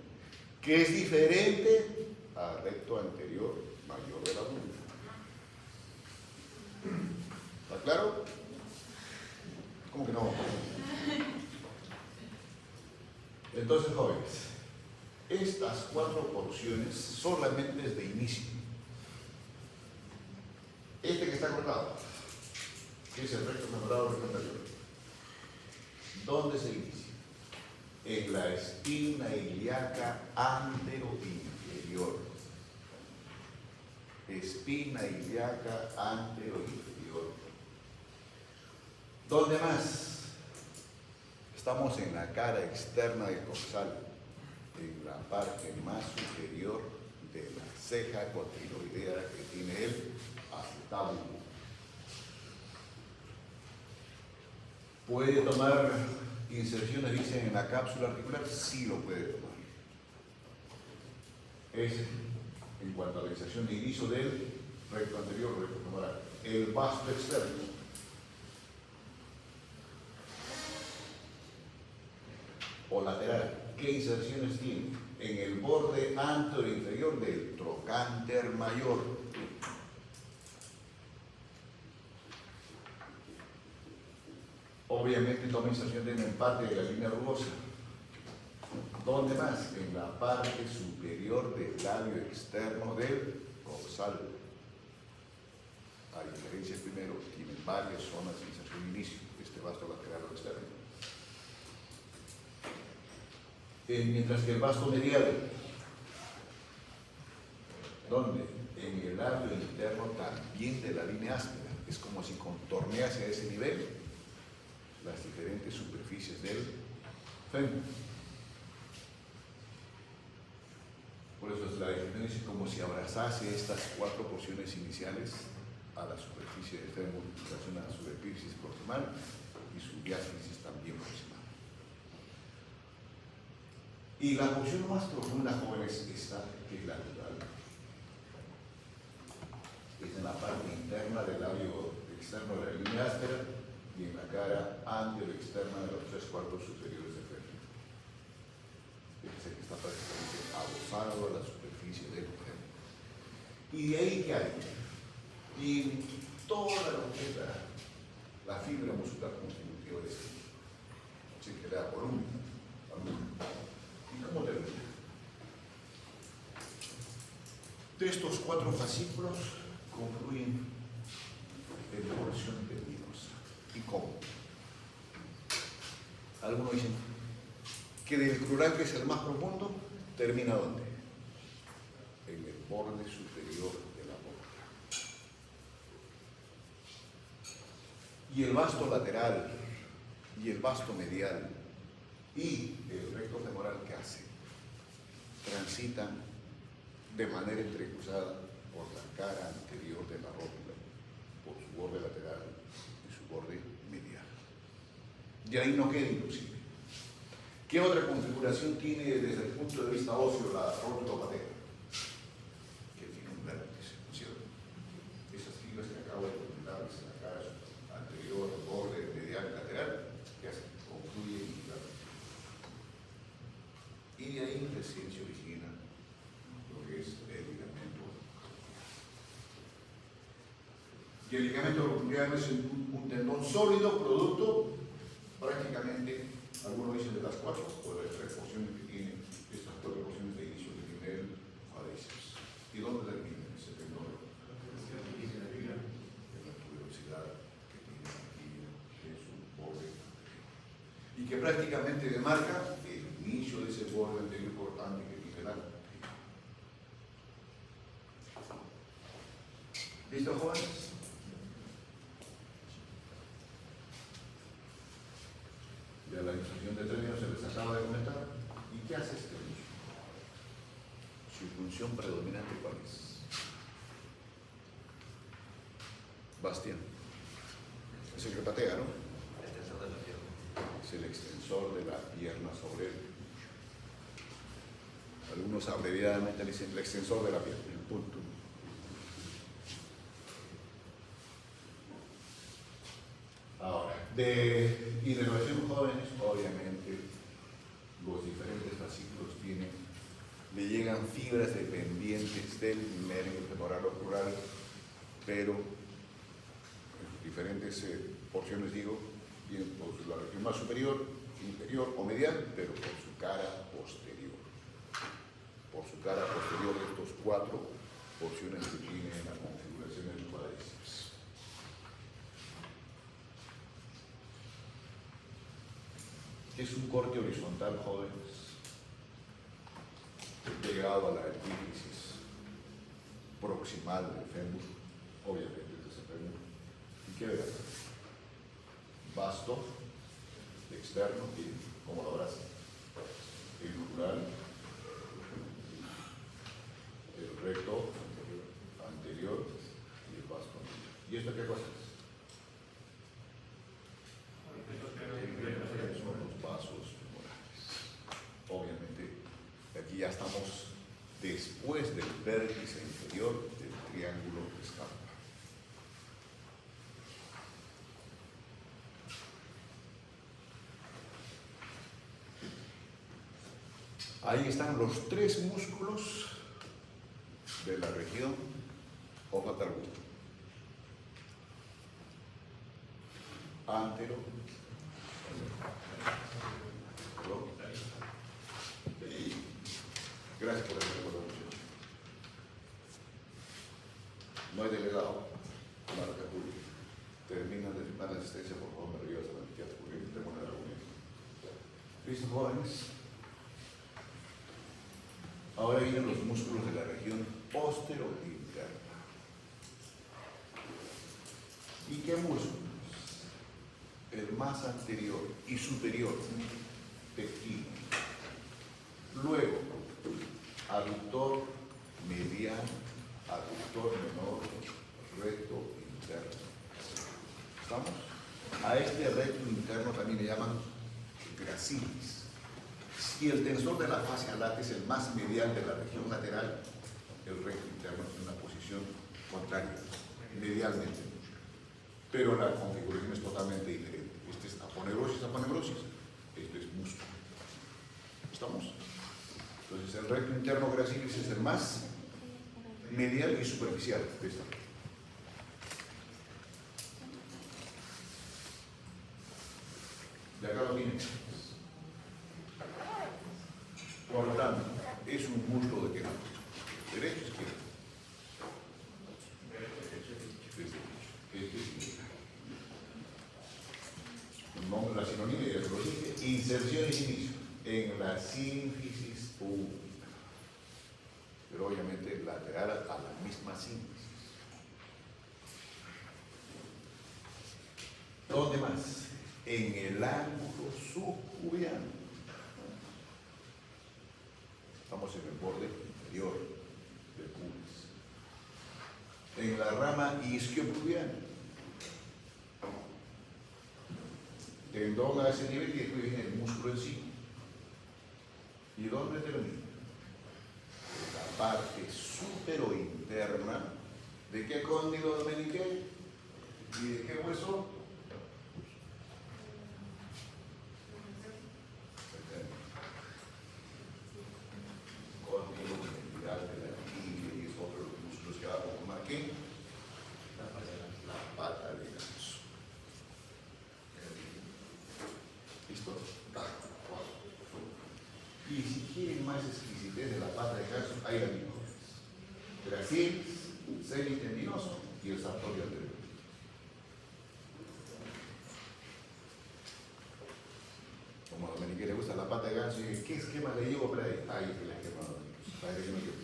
que es diferente a recto anterior mayor de la luna. ¿Está claro? ¿Cómo que no? Entonces, jóvenes, estas 4 porciones solamente es de inicio. Este que está cortado, que es el recto femoral o recto anterior, ¿dónde se inicia? En la espina ilíaca anteroinferior. Espina ilíaca anteroinferior. ¿Dónde más? Estamos en la cara externa del dorsal, en la parte más superior de la ceja cotiloidea que tiene el acetábulo. ¿Puede tomar inserciones, dicen, en la cápsula articular? Sí lo puede tomar. Es en cuanto a la inserción de inicio del recto anterior, recto femoral. El vasto externo. O lateral. ¿Qué inserciones tiene? En el borde anterior inferior del trocánter mayor. Obviamente toma inserción en parte de la línea rugosa. ¿Dónde más? En la parte superior del labio externo del dorsal. A diferencia primero, tiene varias zonas de inserción de inicio, este vasto lateral o externo. Mientras que el vasto medial, ¿dónde? En el labio interno también de la línea áspera. Es como si contornease a ese nivel las diferentes superficies del fémur. Por eso la definición es como si abrazase estas 4 porciones iniciales a la superficie del fémur en relación a la superficie proximal y su diáfisis también proximal. Y la porción más profunda, jóvenes, esta, que es la dural. Es en la parte interna del labio externo de la línea áspera y en la cara antero-externa de los 3/4 superiores del fémur. Fíjense que está prácticamente adosado a la superficie del fémur. Y de ahí que hay, y toda lo que es la fibra muscular constitutiva de este, así que da columna. ¿Y cómo termina? De estos 4 fascículos confluyen en porción tendinosa. ¿Y cómo? Algunos dicen que del crural, que es el más profundo, termina ¿dónde? En el borde superior de la boca. Y el vasto lateral y el vasto medial y el recto femoral, que hace, transitan de manera entrecruzada por la cara anterior de la rótula, por su borde lateral y su borde medial. Y ahí no queda inclusive. ¿Qué otra configuración tiene desde el punto de vista óseo la rótula paterna? Que tiene un vértice, ¿no es cierto? Esas fibras que acabo de comentarles en la cara anterior, borde medial y lateral, que hacen, concluyen en la vértice. Y de ahí recién se origina lo que es el ligamento. Y el ligamento rotulario es un tendón sólido, producto prácticamente, algunos dicen de las 4 o de las 3 porciones que tiene, estas 4 porciones de inicio que tiene el cuádriceps. ¿Y dónde termina ese tendón? En la tuberosidad que tiene aquí en su borde anterior. Y que prácticamente demarca el inicio de ese borde anterior cortante que tiene el alma. ¿Listo, jóvenes? Ya la instrucción de términos se les acaba de comentar. ¿Y qué hace este músculo? Su función predominante, ¿cuál es? Bastián. Es el que patea, ¿no? Extensor de la pierna. Es el extensor de la pierna sobre él. Algunos abreviadamente le dicen el extensor de la pierna, el punto. Ahora, y de relación jóvenes, obviamente, los diferentes fascículos le llegan fibras dependientes del nervio femoral o crural, pero en sus diferentes porciones, digo, bien por la región más superior, inferior o medial, pero por su cara posterior. Por su cara posterior de estos 4 porciones que tiene la configuración del cuádriceps. Es un corte horizontal, jóvenes, llegado a la epífisis proximal del fémur, obviamente de ese fémur. ¿Y qué verán? Vasto, externo, y como lo abraza, el crural, el recto anterior y el vasto anterior. ¿Y esto qué cosa es? Son los vasos femorales. Obviamente, aquí ya estamos después del vértice inferior del triángulo de Scarpa. Ahí están los 3 músculos de la región ofatalbular. Antero, gracias por el reconocimiento. No hay delegado, marca pública. Terminan de firmar la asistencia, por favor, me ayudas a la entidad pública. Tengo una reunión. ¿Listo, jóvenes? Ahora vienen los músculos de la región postero-interna. ¿Y qué músculos? El más anterior y superior, pectino. Luego, aductor ¿Estamos? A este recto interno también le llaman gracilis. Si el tensor de la fascia lata es el más medial de la región lateral, el recto interno tiene una posición contraria, medialmente. Pero la configuración es totalmente diferente. Este es aponeurosis, esto es músculo. ¿Estamos? Entonces el recto interno gracilis es el más medial y superficial de esta. De acá lo tienen. Por lo tanto, es un muslo de qué lado? Derecho o izquierdo. El nombre de la sinonimia, ya se lo dije. Inserción y inicio en la sínfisis pública. Pero obviamente lateral a la misma sínfisis. ¿Dónde más? En el ángulo subcubiano. Estamos en el borde inferior del pubis. En la rama isquiopubiana. Tendón a ese nivel y después viene el músculo en sí. ¿Y dónde termina? La parte superointerna. ¿De qué cóndilo dominiqué? ¿Y de qué hueso? Cóndilo medial de la tibia y es otro de los músculos que va a formar ¿qué? La pata de ganso. ¿Listo? Y si quieren más exquisitez de la pata de ganso, hay las mejores. Gracilis, semitendinoso y el sartorio anterior. Como a Dominique le gusta la pata de ganso, y dice, ¿qué esquema le llevo para ahí? Ahí es el esquema de Dominique, para que no quieres.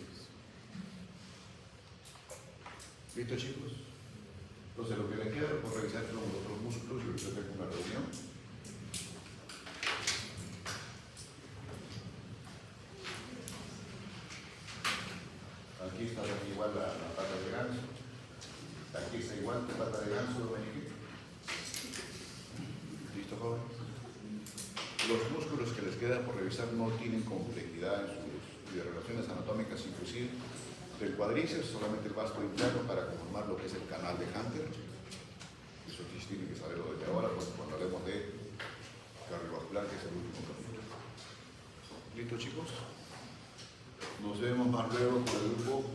¿Listo, chicos? Entonces, lo que les queda por revisar son los otros músculos y ahorita tengo una reunión. Aquí está igual la pata de ganso. Aquí está igual la pata de ganso, Dominique. ¿Listo, jóvenes? Los músculos que les quedan por revisar no tienen complejidad en sus relaciones anatómicas, inclusive del cuádriceps, solamente el vasto interno para conformar lo que es el canal de Hunter. Eso sí tiene que saberlo desde ahora, pues, cuando hablemos de cardiovascular, que es el último capítulo. ¿Listo, chicos? Nos vemos más luego con el grupo